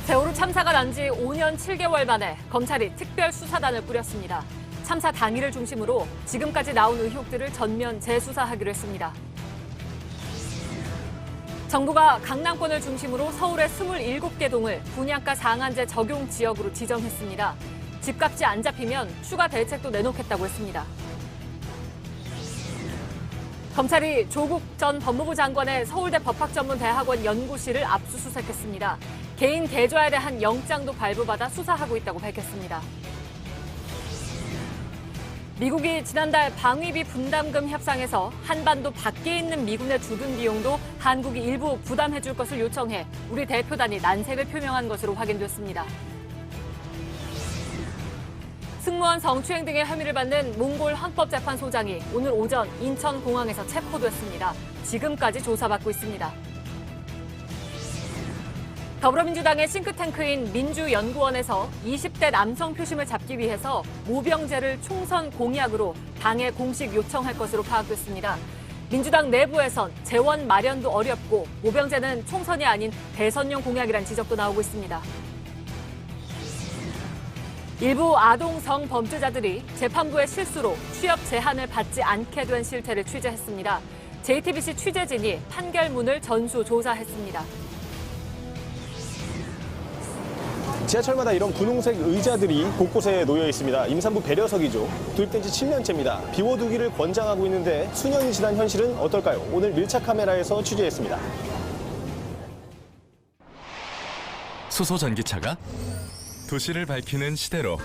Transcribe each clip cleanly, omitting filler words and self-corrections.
세월호 참사가 난 지 5년 7개월 만에 검찰이 특별수사단을 꾸렸습니다. 참사 당일을 중심으로 지금까지 나온 의혹들을 전면 재수사하기로 했습니다. 정부가 강남권을 중심으로 서울의 27개 동을 분양가 상한제 적용 지역으로 지정했습니다. 집값이 안 잡히면 추가 대책도 내놓겠다고 했습니다. 검찰이 조국 전 법무부 장관의 서울대 법학전문대학원 연구실을 압수수색했습니다. 개인 계좌에 대한 영장도 발부받아 수사하고 있다고 밝혔습니다. 미국이 지난달 방위비 분담금 협상에서 한반도 밖에 있는 미군의 주둔 비용도 한국이 일부 부담해줄 것을 요청해 우리 대표단이 난색을 표명한 것으로 확인됐습니다. 승무원 성추행 등의 혐의를 받는 몽골 헌법재판소장이 오늘 오전 인천공항에서 체포됐습니다. 지금까지 조사받고 있습니다. 더불어민주당의 싱크탱크인 민주연구원에서 20대 남성 표심을 잡기 위해서 모병제를 총선 공약으로 당에 공식 요청할 것으로 파악됐습니다. 민주당 내부에선 재원 마련도 어렵고 모병제는 총선이 아닌 대선용 공약이란 지적도 나오고 있습니다. 일부 아동 성범죄자들이 재판부의 실수로 취업 제한을 받지 않게 된 실태를 취재했습니다. JTBC 취재진이 판결문을 전수조사했습니다. 지하철마다 이런 분홍색 의자들이 곳곳에 놓여 있습니다. 임산부 배려석이죠. 도입된 지 7년째입니다. 비워두기를 권장하고 있는데 수년이 지난 현실은 어떨까요? 오늘 밀착 카메라에서 취재했습니다. 수소 전기차가 도시를 밝히는 시대로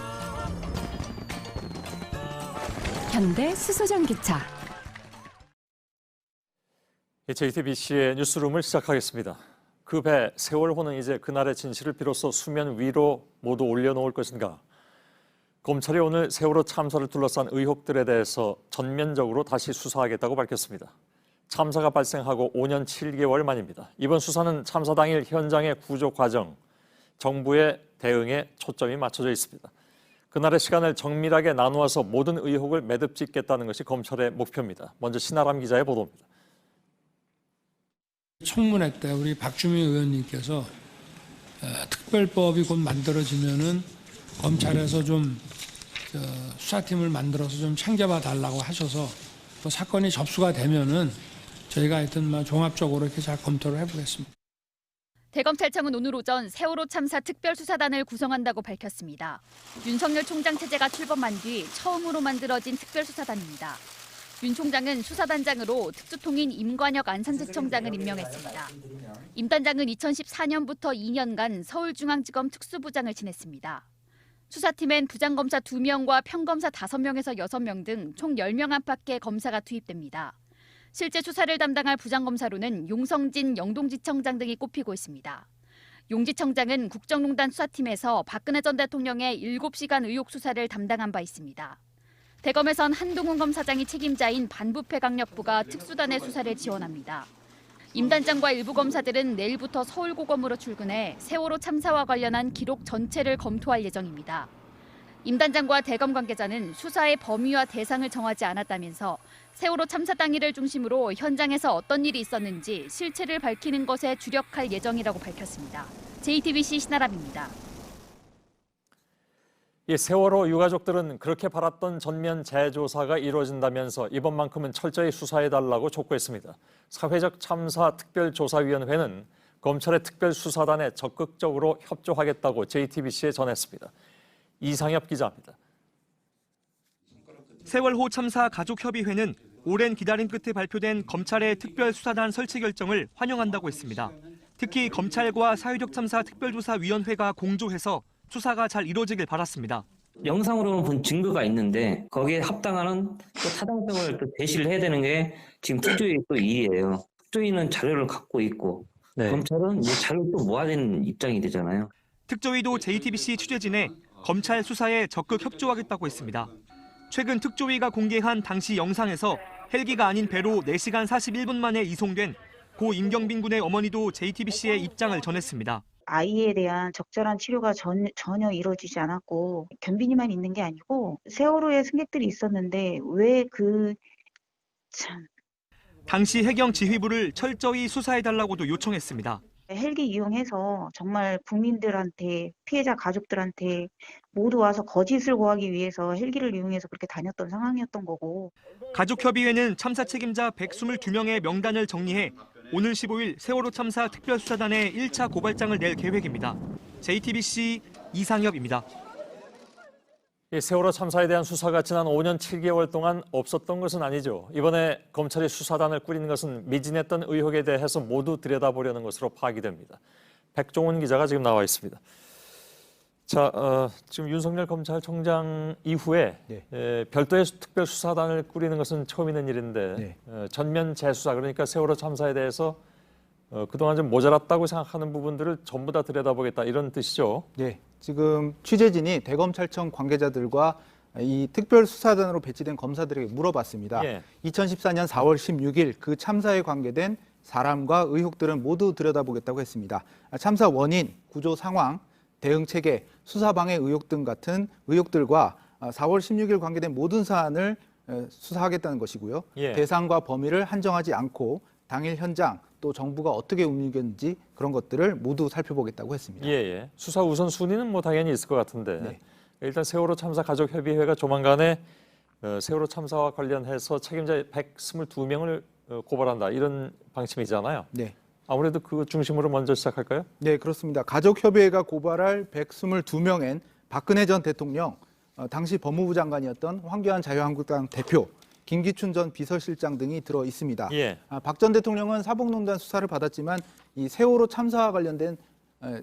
현대 수소전기차. JTBC의 뉴스룸을 시작하겠습니다. 그 배 세월호는 이제 그날의 진실을 비로소 수면 위로 모두 올려놓을 것인가? 검찰이 오늘 세월호 참사를 둘러싼 의혹들에 대해서 전면적으로 다시 수사하겠다고 밝혔습니다. 참사가 발생하고 5년 7개월 만입니다. 이번 수사는 참사 당일 현장의 구조 과정, 정부의 대응에 초점이 맞춰져 있습니다. 그날의 시간을 정밀하게 나누어서 모든 의혹을 매듭짓겠다는 것이 검찰의 목표입니다. 먼저 신아람 기자의 보도입니다. 청문회 때 우리 박주민 의원님께서 특별법이 곧 만들어지면은 검찰에서 좀 수사팀을 만들어서 좀 챙겨봐 달라고 하셔서 또 사건이 접수가 되면은 저희가 하여튼 종합적으로 이렇게 잘 검토를 해보겠습니다. 대검찰청은 오늘 오전 세월호 참사 특별수사단을 구성한다고 밝혔습니다. 윤석열 총장 체제가 출범한 뒤 처음으로 만들어진 특별수사단입니다. 윤 총장은 수사단장으로 특수통인 임관혁 안산지청장을 임명했습니다. 임 단장은 2014년부터 2년간 서울중앙지검 특수부장을 지냈습니다. 수사팀엔 부장검사 2명과 평검사 5명에서 6명 등 총 10명 안팎의 검사가 투입됩니다. 실제 수사를 담당할 부장검사로는 용성진 영동지청장 등이 꼽히고 있습니다. 용 지청장은 국정농단 수사팀에서 박근혜 전 대통령의 7시간 의혹 수사를 담당한 바 있습니다. 대검에선 한동훈 검사장이 책임자인 반부패 강력부가 특수단의 수사를 지원합니다. 임 단장과 일부 검사들은 내일부터 서울고검으로 출근해 세월호 참사와 관련한 기록 전체를 검토할 예정입니다. 임 단장과 대검 관계자는 수사의 범위와 대상을 정하지 않았다면서 세월호 참사 당일을 중심으로 현장에서 어떤 일이 있었는지 실체를 밝히는 것에 주력할 예정이라고 밝혔습니다. JTBC 신아람입니다. 세월호 유가족들은 그렇게 바랐던 전면 재조사가 이루어진다면서 이번만큼은 철저히 수사해달라고 촉구했습니다. 사회적 참사 특별조사위원회는 검찰의 특별수사단에 적극적으로 협조하겠다고 JTBC에 전했습니다. 이상엽 기자입니다. 세월호 참사 가족협의회는 오랜 기다림 끝에 발표된 검찰의 특별수사단 설치 결정을 환영한다고 했습니다. 특히 검찰과 사회적 참사 특별조사위원회가 공조해서 수사가 잘 이루어지길 바랐습니다. 영상으로는 본 증거가 있는데 거기에 합당하는 또 타당성을 또 제시를 해야 되는 게 지금 특조위 또 일이에요. 특조위는 자료를 갖고 있고 검찰은 이 자료를 또 모아낸 입장이 되잖아요. 특조위도 JTBC 취재진에 검찰 수사에 적극 협조하겠다고 했습니다. 최근 특조위가 공개한 당시 영상에서 헬기가 아닌 배로 4시간 41분 만에 이송된 고 임경빈 군의 어머니도 JTBC에 입장을 전했습니다. 아이에 대한 적절한 치료가 전혀 이루어지지 않았고 견빈이만 있는 게 아니고 세월호에 승객들이 있었는데 왜 당시 해경 지휘부를 철저히 수사해달라고도 요청했습니다. 헬기 이용해서 정말 국민들한테, 피해자 가족들한테 모두 와서 거짓을 고하기 위해서 헬기를 이용해서 그렇게 다녔던 상황이었던 거고. 가족협의회는 참사 책임자 122명의 명단을 정리해 오늘 15일 세월호 참사 특별수사단에 1차 고발장을 낼 계획입니다. JTBC 이상엽입니다. 이 세월호 참사에 대한 수사가 지난 5년 7개월 동안 없었던 것은 아니죠. 이번에 검찰이 수사단을 꾸리는 것은 미진했던 의혹에 대해서 모두 들여다보려는 것으로 파악이 됩니다. 백종원 기자가 지금 나와 있습니다. 자, 지금 윤석열 검찰총장 이후에 별도의 특별수사단을 꾸리는 것은 처음 있는 일인데 전면 재수사, 그러니까 세월호 참사에 대해서 그동안 좀 모자랐다고 생각하는 부분들을 전부 다 들여다보겠다, 이런 뜻이죠. 네, 지금 취재진이 대검찰청 관계자들과 이 특별수사단으로 배치된 검사들에게 물어봤습니다. 2014년 4월 16일 그 참사에 관계된 사람과 의혹들은 모두 들여다보겠다고 했습니다. 참사 원인, 구조 상황, 대응 체계, 수사 방해 의혹 등 같은 의혹들과 4월 16일 관계된 모든 사안을 수사하겠다는 것이고요. 대상과 범위를 한정하지 않고 당일 현장 또 정부가 어떻게 움직였는지 그런 것들을 모두 살펴보겠다고 했습니다. 수사 우선순위는 뭐 당연히 있을 것 같은데 일단 세월호 참사 가족협의회가 조만간에 세월호 참사와 관련해서 책임자 122명을 고발한다, 이런 방침이잖아요. 아무래도 그 중심으로 먼저 시작할까요? 네, 그렇습니다. 가족협의회가 고발할 122명엔 박근혜 전 대통령, 당시 법무부 장관이었던 황교안 자유한국당 대표, 김기춘 전 비서실장 등이 들어 있습니다. 박 전 대통령은 사법농단 수사를 받았지만 이 세월호 참사와 관련된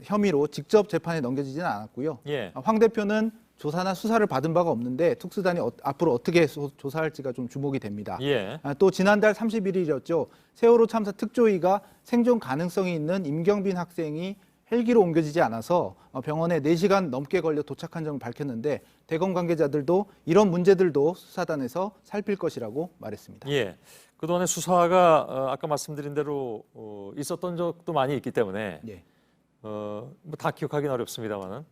혐의로 직접 재판에 넘겨지지는 않았고요. 황 대표는 조사나 수사를 받은 바가 없는데 특수단이 앞으로 어떻게 조사할지가 좀 주목이 됩니다. 또 지난달 31일이었죠. 세월호 참사 특조위가 생존 가능성이 있는 임경빈 학생이 헬기로 옮겨지지 않아서 병원에 4시간 넘게 걸려 도착한 점을 밝혔는데 대검 관계자들도 이런 문제들도 수사단에서 살필 것이라고 말했습니다. 그동안의 수사가 아까 말씀드린 대로 있었던 적도 많이 있기 때문에 뭐 다 기억하기는 어렵습니다만은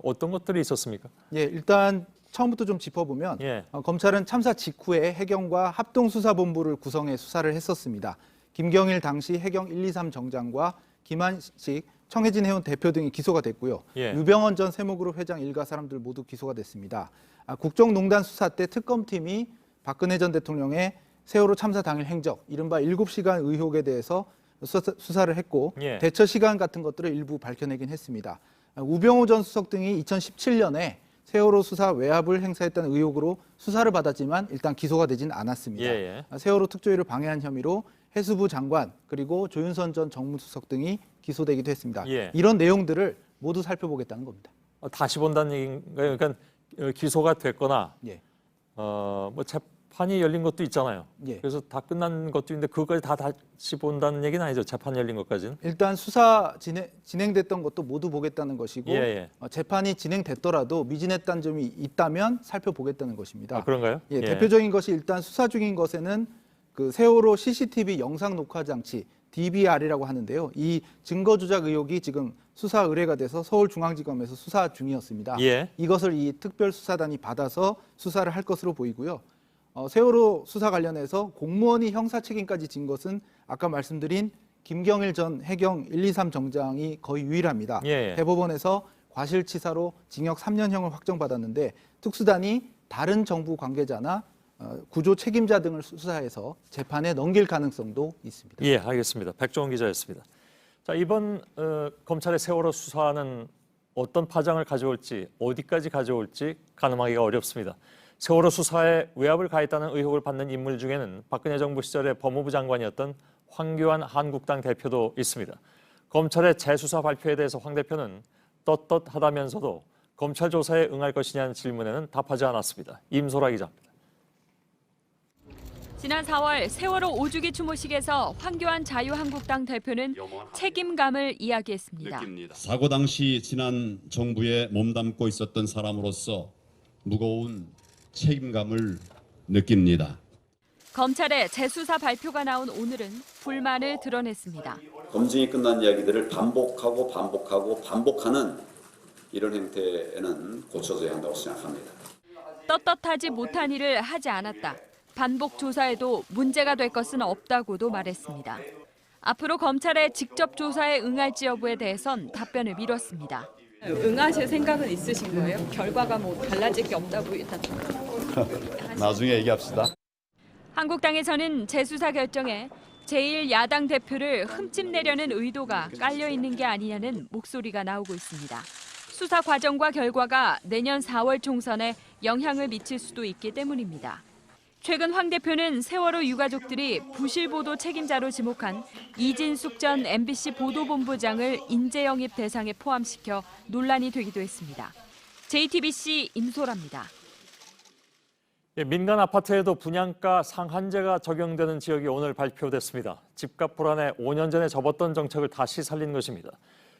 어떤 것들이 있었습니까? 일단 처음부터 좀 짚어보면 검찰은 참사 직후에 해경과 합동수사본부를 구성해 수사를 했었습니다. 김경일 당시 해경 123 정장과 김한식 청해진 해운 대표 등이 기소가 됐고요. 유병헌 전 세무그룹 회장 일가 사람들 모두 기소가 됐습니다. 국정농단 수사 때 특검팀이 박근혜 전 대통령의 세월호 참사 당일 행적, 이른바 7시간 의혹에 대해서 수사를 했고 대처 시간 같은 것들을 일부 밝혀내긴 했습니다. 우병우 전 수석 등이 2017년에 세월호 수사 외압을 행사했다는 의혹으로 수사를 받았지만 일단 기소가 되진 않았습니다. 세월호 특조위를 방해한 혐의로 해수부 장관 그리고 조윤선 전 정무수석 등이 기소되기도 했습니다. 이런 내용들을 모두 살펴보겠다는 겁니다. 다시 본다는 얘기인가요? 그러니까 기소가 됐거나 뭐 재판이 열린 것도 있잖아요. 그래서 다 끝난 것도 있는데 그것까지 다 다시 본다는 얘기는 아니죠. 재판이 열린 것까지는. 일단 수사 진행됐던 것도 모두 보겠다는 것이고 재판이 진행됐더라도 미진했다는 점이 있다면 살펴보겠다는 것입니다. 그런가요? 대표적인 것이 일단 수사 중인 것에는 그 세월호 CCTV 영상 녹화 장치 DVR이라고 하는데요. 이 증거 조작 의혹이 지금 수사 의뢰가 돼서 서울중앙지검에서 수사 중이었습니다. 이것을 이 특별수사단이 받아서 수사를 할 것으로 보이고요. 세월호 수사 관련해서 공무원이 형사 책임까지 진 것은 아까 말씀드린 김경일 전 해경 123 정장이 거의 유일합니다. 대법원에서 과실치사로 징역 3년형을 확정받았는데 특수단이 다른 정부 관계자나 구조 책임자 등을 수사해서 재판에 넘길 가능성도 있습니다. 알겠습니다. 백종원 기자였습니다. 자, 이번 검찰의 세월호 수사는 어떤 파장을 가져올지, 어디까지 가져올지 가늠하기가 어렵습니다. 세월호 수사에 외압을 가했다는 의혹을 받는 인물 중에는 박근혜 정부 시절의 법무부 장관이었던 황교안 한국당 대표도 있습니다. 검찰의 재수사 발표에 대해서 황 대표는 떳떳하다면서도 검찰 조사에 응할 것이냐는 질문에는 답하지 않았습니다. 임소라 기자입니다. 지난 4월 세월호 5주기 추모식에서 황교안 자유한국당 대표는 책임감을 이야기했습니다. 사고 당시 지난 정부에 몸담고 있었던 사람으로서 무거운 책임감을 느낍니다. 검찰의 재수사 발표가 나온 오늘은 불만을 드러냈습니다. 검증이 끝난 이야기들을 반복하는 이런 행태에는 고쳐져야 한다고 생각합니다. 떳떳하지 못한 일을 하지 않았다. 반복 조사에도 문제가 될 것은 없다고도 말했습니다. 앞으로 검찰의 직접 조사에 응할지 여부에 대해선 답변을 미뤘습니다. 응하실 생각은 있으신 거예요? 결과가 뭐 달라질 게 없다고 일단. 나중에 얘기합시다. 한국당에서는 재수사 결정에 제1야당 대표를 흠집내려는 의도가 깔려 있는 게 아니냐는 목소리가 나오고 있습니다. 수사 과정과 결과가 내년 4월 총선에 영향을 미칠 수도 있기 때문입니다. 최근 황 대표는 세월호 유가족들이 부실 보도 책임자로 지목한 이진숙 전 MBC 보도본부장을 인재 영입 대상에 포함시켜 논란이 되기도 했습니다. JTBC 임소라입니다. 민간 아파트에도 분양가 상한제가 적용되는 지역이 오늘 발표됐습니다. 집값 불안에 5년 전에 접었던 정책을 다시 살린 것입니다.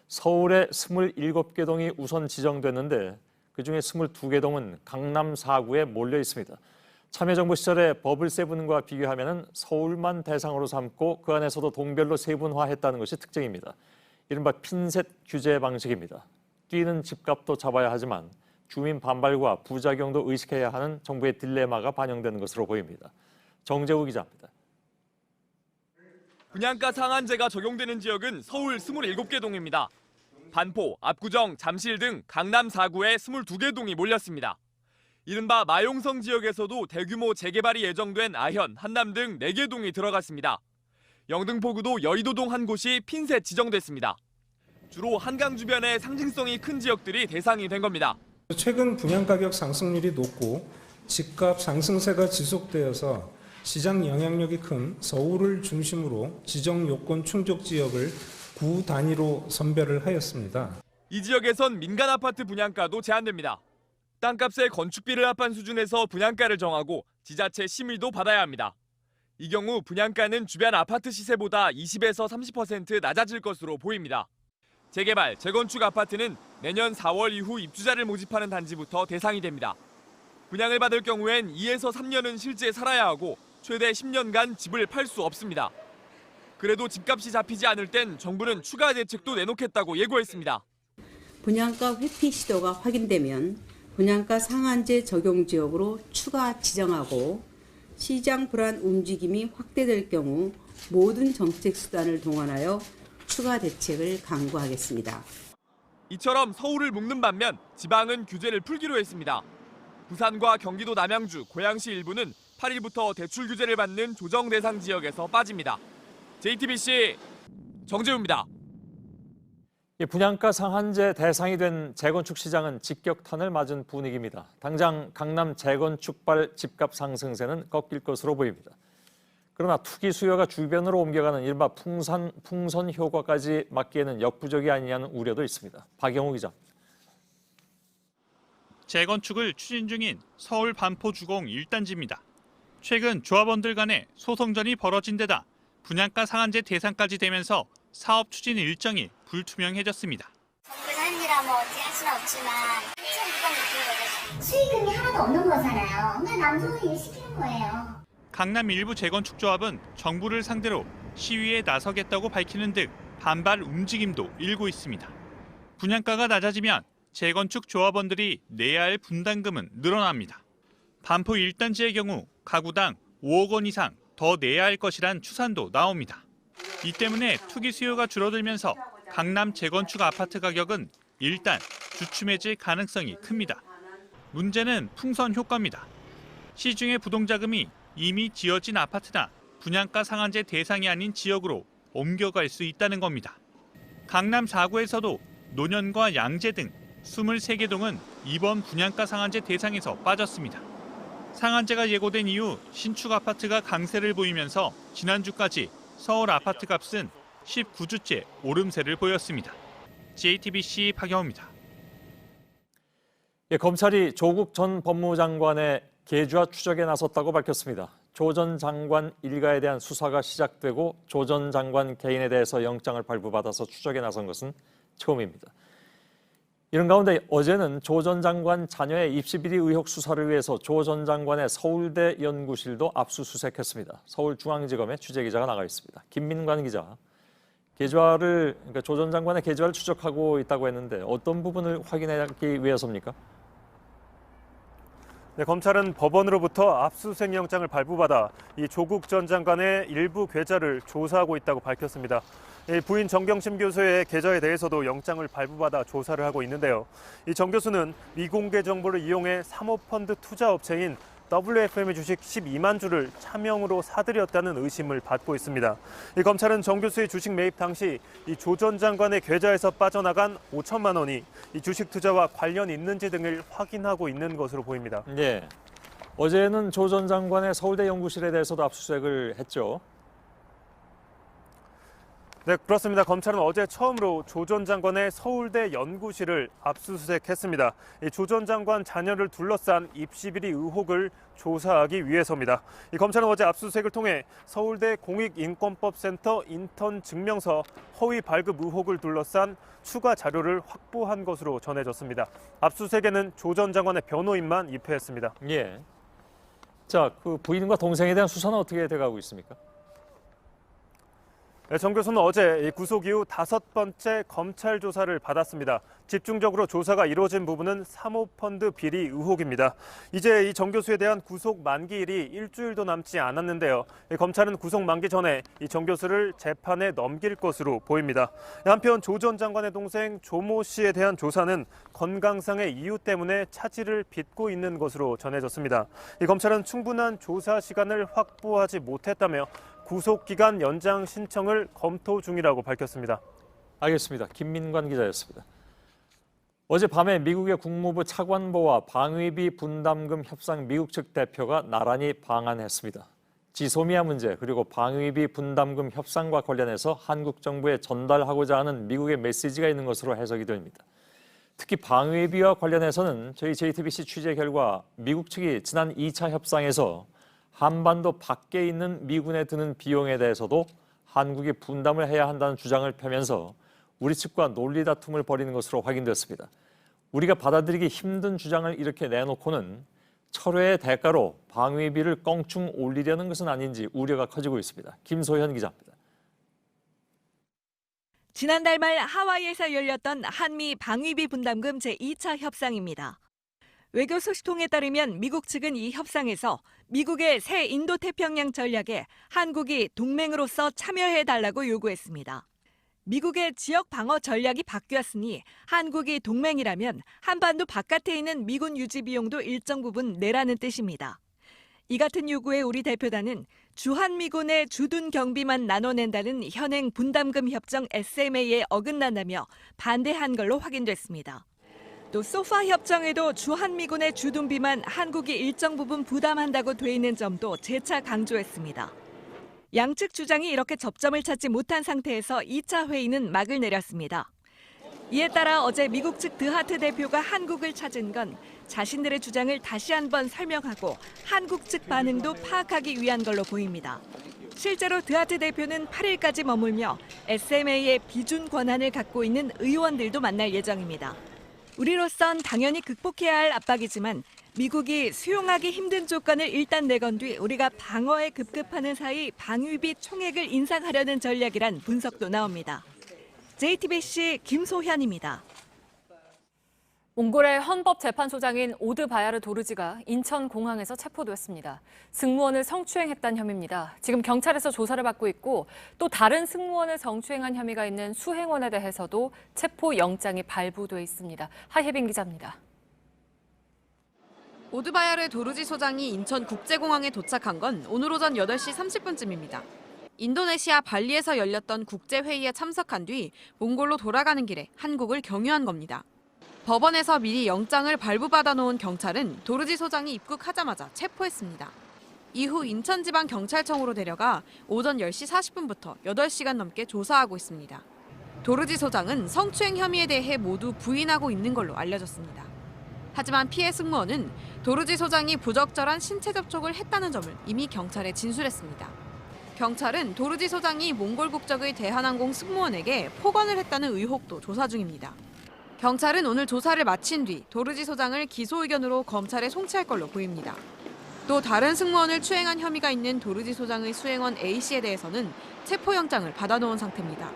서울의 27개 동이 우선 지정됐는데 그중에 22개 동은 강남 4구에 몰려 있습니다. 참여정부 시절에 버블 세븐과 비교하면 서울만 대상으로 삼고 그 안에서도 동별로 세분화했다는 것이 특징입니다. 이른바 핀셋 규제 방식입니다. 뛰는 집값도 잡아야 하지만 주민 반발과 부작용도 의식해야 하는 정부의 딜레마가 반영되는 것으로 보입니다. 정재우 기자입니다. 분양가 상한제가 적용되는 지역은 서울 27개 동입니다. 반포, 압구정, 잠실 등 강남 4구에 22개 동이 몰렸습니다. 이른바 마용성 지역에서도 대규모 재개발이 예정된 아현, 한남 등 4개 동이 들어갔습니다. 영등포구도 여의도동 한 곳이 핀셋 지정됐습니다. 주로 한강 주변의 상징성이 큰 지역들이 대상이 된 겁니다. 최근 분양가격 상승률이 높고 집값 상승세가 지속되어서 시장 영향력이 큰 서울을 중심으로 지정 요건 충족 지역을 구 단위로 선별을 하였습니다. 이 지역에선 민간 아파트 분양가도 제한됩니다. 땅값의 건축비를 합한 수준에서 분양가를 정하고 지자체 심의도 받아야 합니다. 이 경우 분양가는 주변 아파트 시세보다 20에서 30% 낮아질 것으로 보입니다. 재개발, 재건축 아파트는 내년 4월 이후 입주자를 모집하는 단지부터 대상이 됩니다. 분양을 받을 경우엔 2에서 3년은 실제 살아야 하고 최대 10년간 집을 팔 수 없습니다. 그래도 집값이 잡히지 않을 땐 정부는 추가 대책도 내놓겠다고 예고했습니다. 분양가 회피 시도가 확인되면 분양가 상한제 적용 지역으로 추가 지정하고 시장 불안 움직임이 확대될 경우 모든 정책 수단을 동원하여 추가 대책을 강구하겠습니다. 이처럼 서울을 묶는 반면 지방은 규제를 풀기로 했습니다. 부산과 경기도 남양주, 고양시 일부는 8일부터 대출 규제를 받는 조정 대상 지역에서 빠집니다. JTBC 정재우입니다. 분양가 상한제 대상이 된 재건축 시장은 직격탄을 맞은 분위기입니다. 당장 강남 재건축발 집값 상승세는 꺾일 것으로 보입니다. 그러나 투기 수요가 주변으로 옮겨가는 이른바 풍선 효과까지 막기에는 역부족이 아니냐는 우려도 있습니다. 박영우 기자입니다. 재건축을 추진 중인 서울 반포 주공 1단지입니다. 최근 조합원들 간의 소송전이 벌어진 데다 분양가 상한제 대상까지 되면서 사업 추진 일정이 불투명해졌습니다. 정부에서 하는 일이라 뭐 어찌 할 수는 없지만 수익금이 하나도 없는 거잖아요. 그냥 남소는 일 시키는 거예요. 강남 일부 재건축 조합은 정부를 상대로 시위에 나서겠다고 밝히는 등 반발 움직임도 일고 있습니다. 분양가가 낮아지면 재건축 조합원들이 내야 할 분담금은 늘어납니다. 반포 1단지의 경우 가구당 5억 원 이상 더 내야 할 것이란 추산도 나옵니다. 이 때문에 투기 수요가 줄어들면서 강남 재건축 아파트 가격은 일단 주춤해질 가능성이 큽니다. 문제는 풍선 효과입니다. 시중의 부동자금이 이미 지어진 아파트나 분양가 상한제 대상이 아닌 지역으로 옮겨갈 수 있다는 겁니다. 강남 4구에서도 논현과 양재 등 23개 동은 이번 분양가 상한제 대상에서 빠졌습니다. 상한제가 예고된 이후 신축 아파트가 강세를 보이면서 지난주까지 서울 아파트 값은 19주째 오름세를 보였습니다. JTBC 박영우입니다. 검찰이 조국 전 법무장관의 계좌 추적에 나섰다고 밝혔습니다. 조 전 장관 일가에 대한 수사가 시작되고 조 전 장관 개인에 대해서 영장을 발부받아서 추적에 나선 것은 처음입니다. 이런 가운데 어제는 조 전 장관 자녀의 입시 비리 의혹 수사를 위해서 조 전 장관의 서울대 연구실도 압수수색했습니다. 서울중앙지검에 취재기자가 나가 있습니다. 김민관 기자, 그러니까 조 전 장관의 계좌를 추적하고 있다고 했는데 어떤 부분을 확인하기 위해서입니까? 네, 검찰은 법원으로부터 압수수색 영장을 발부받아 이 조국 전 장관의 일부 계좌를 조사하고 있다고 밝혔습니다. 부인 정경심 교수의 계좌에 대해서도 영장을 발부받아 조사를 하고 있는데요. 이 정 교수는 미공개 정보를 이용해 사모펀드 투자업체인 WFM의 주식 12만 주를 차명으로 사들였다는 의심을 받고 있습니다. 이 검찰은 정 교수의 주식 매입 당시 이 조 전 장관의 계좌에서 빠져나간 5천만 원이 이 주식 투자와 관련이 있는지 등을 확인하고 있는 것으로 보입니다. 네. 어제는 조 전 장관의 서울대 연구실에 대해서도 압수수색을 했죠. 네, 그렇습니다. 검찰은 어제 처음으로 조 전 장관의 서울대 연구실을 압수수색했습니다. 조 전 장관 자녀를 둘러싼 입시비리 의혹을 조사하기 위해서입니다. 이 검찰은 어제 압수수색을 통해 서울대 공익인권법센터 인턴 증명서 허위 발급 의혹을 둘러싼 추가 자료를 확보한 것으로 전해졌습니다. 압수수색에는 조 전 장관의 변호인만 입회했습니다. 예. 자, 그 부인과 동생에 대한 수사는 어떻게 돼가고 있습니까? 네, 정 교수는 어제 구속 이후 5번째 검찰 조사를 받았습니다. 집중적으로 조사가 이루어진 부분은 사모펀드 비리 의혹입니다. 이제 이 정 교수에 대한 구속 만기일이 일주일도 남지 않았는데요. 검찰은 구속 만기 전에 이 정 교수를 재판에 넘길 것으로 보입니다. 한편 조 전 장관의 동생 조모 씨에 대한 조사는 건강상의 이유 때문에 차질을 빚고 있는 것으로 전해졌습니다. 이 검찰은 충분한 조사 시간을 확보하지 못했다며 구속기간 연장 신청을 검토 중이라고 밝혔습니다. 알겠습니다. 김민관 기자였습니다. 어젯밤에 미국의 국무부 차관보와 방위비 분담금 협상 미국 측 대표가 나란히 방한했습니다. 지소미아 문제 그리고 방위비 분담금 협상과 관련해서 한국 정부에 전달하고자 하는 미국의 메시지가 있는 것으로 해석이 됩니다. 특히 방위비와 관련해서는 저희 JTBC 취재 결과 미국 측이 지난 2차 협상에서 한반도 밖에 있는 미군에 드는 비용에 대해서도 한국이 분담을 해야 한다는 주장을 펴면서 우리 측과 논리 다툼을 벌이는 것으로 확인됐습니다. 우리가 받아들이기 힘든 주장을 이렇게 내놓고는 철회의 대가로 방위비를 껑충 올리려는 것은 아닌지 우려가 커지고 있습니다. 김소현 기자입니다. 지난달 말 하와이에서 열렸던 한미 방위비 분담금 제2차 협상입니다. 외교 소식통에 따르면 미국 측은 이 협상에서 미국의 새 인도태평양 전략에 한국이 동맹으로서 참여해달라고 요구했습니다. 미국의 지역 방어 전략이 바뀌었으니 한국이 동맹이라면 한반도 바깥에 있는 미군 유지 비용도 일정 부분 내라는 뜻입니다. 이 같은 요구에 우리 대표단은 주한미군의 주둔 경비만 나눠낸다는 현행 분담금 협정 SMA에 어긋난다며 반대한 걸로 확인됐습니다. 또 소파 협정에도 주한미군의 주둔비만 한국이 일정 부분 부담한다고 돼 있는 점도 재차 강조했습니다. 양측 주장이 이렇게 접점을 찾지 못한 상태에서 2차 회의는 막을 내렸습니다. 이에 따라 어제 미국 측 드하트 대표가 한국을 찾은 건 자신들의 주장을 다시 한번 설명하고 한국 측 반응도 파악하기 위한 걸로 보입니다. 실제로 드하트 대표는 8일까지 머물며 SMA의 비준 권한을 갖고 있는 의원들도 만날 예정입니다. 우리로선 당연히 극복해야 할 압박이지만 미국이 수용하기 힘든 조건을 일단 내건 뒤 우리가 방어에 급급하는 사이 방위비 총액을 인상하려는 전략이란 분석도 나옵니다. JTBC 김소현입니다. 몽골의 헌법재판소장인 오드 바야르 도르지가 인천공항에서 체포됐습니다. 승무원을 성추행했다는 혐의입니다. 지금 경찰에서 조사를 받고 있고 또 다른 승무원을 성추행한 혐의가 있는 수행원에 대해서도 체포영장이 발부돼 있습니다. 하혜빈 기자입니다. 오드 바야르 도르지 소장이 인천국제공항에 도착한 건 오늘 오전 8시 30분쯤입니다. 인도네시아 발리에서 열렸던 국제회의에 참석한 뒤 몽골로 돌아가는 길에 한국을 경유한 겁니다. 법원에서 미리 영장을 발부받아 놓은 경찰은 도르지 소장이 입국하자마자 체포했습니다. 이후 인천지방경찰청으로 데려가 오전 10시 40분부터 8시간 넘게 조사하고 있습니다. 도르지 소장은 성추행 혐의에 대해 모두 부인하고 있는 걸로 알려졌습니다. 하지만 피해 승무원은 도르지 소장이 부적절한 신체 접촉을 했다는 점을 이미 경찰에 진술했습니다. 경찰은 도르지 소장이 몽골 국적의 대한항공 승무원에게 폭언을 했다는 의혹도 조사 중입니다. 경찰은 오늘 조사를 마친 뒤 도르지 소장을 기소 의견으로 검찰에 송치할 걸로 보입니다. 또 다른 승무원을 추행한 혐의가 있는 도르지 소장의 수행원 A씨에 대해서는 체포영장을 받아놓은 상태입니다.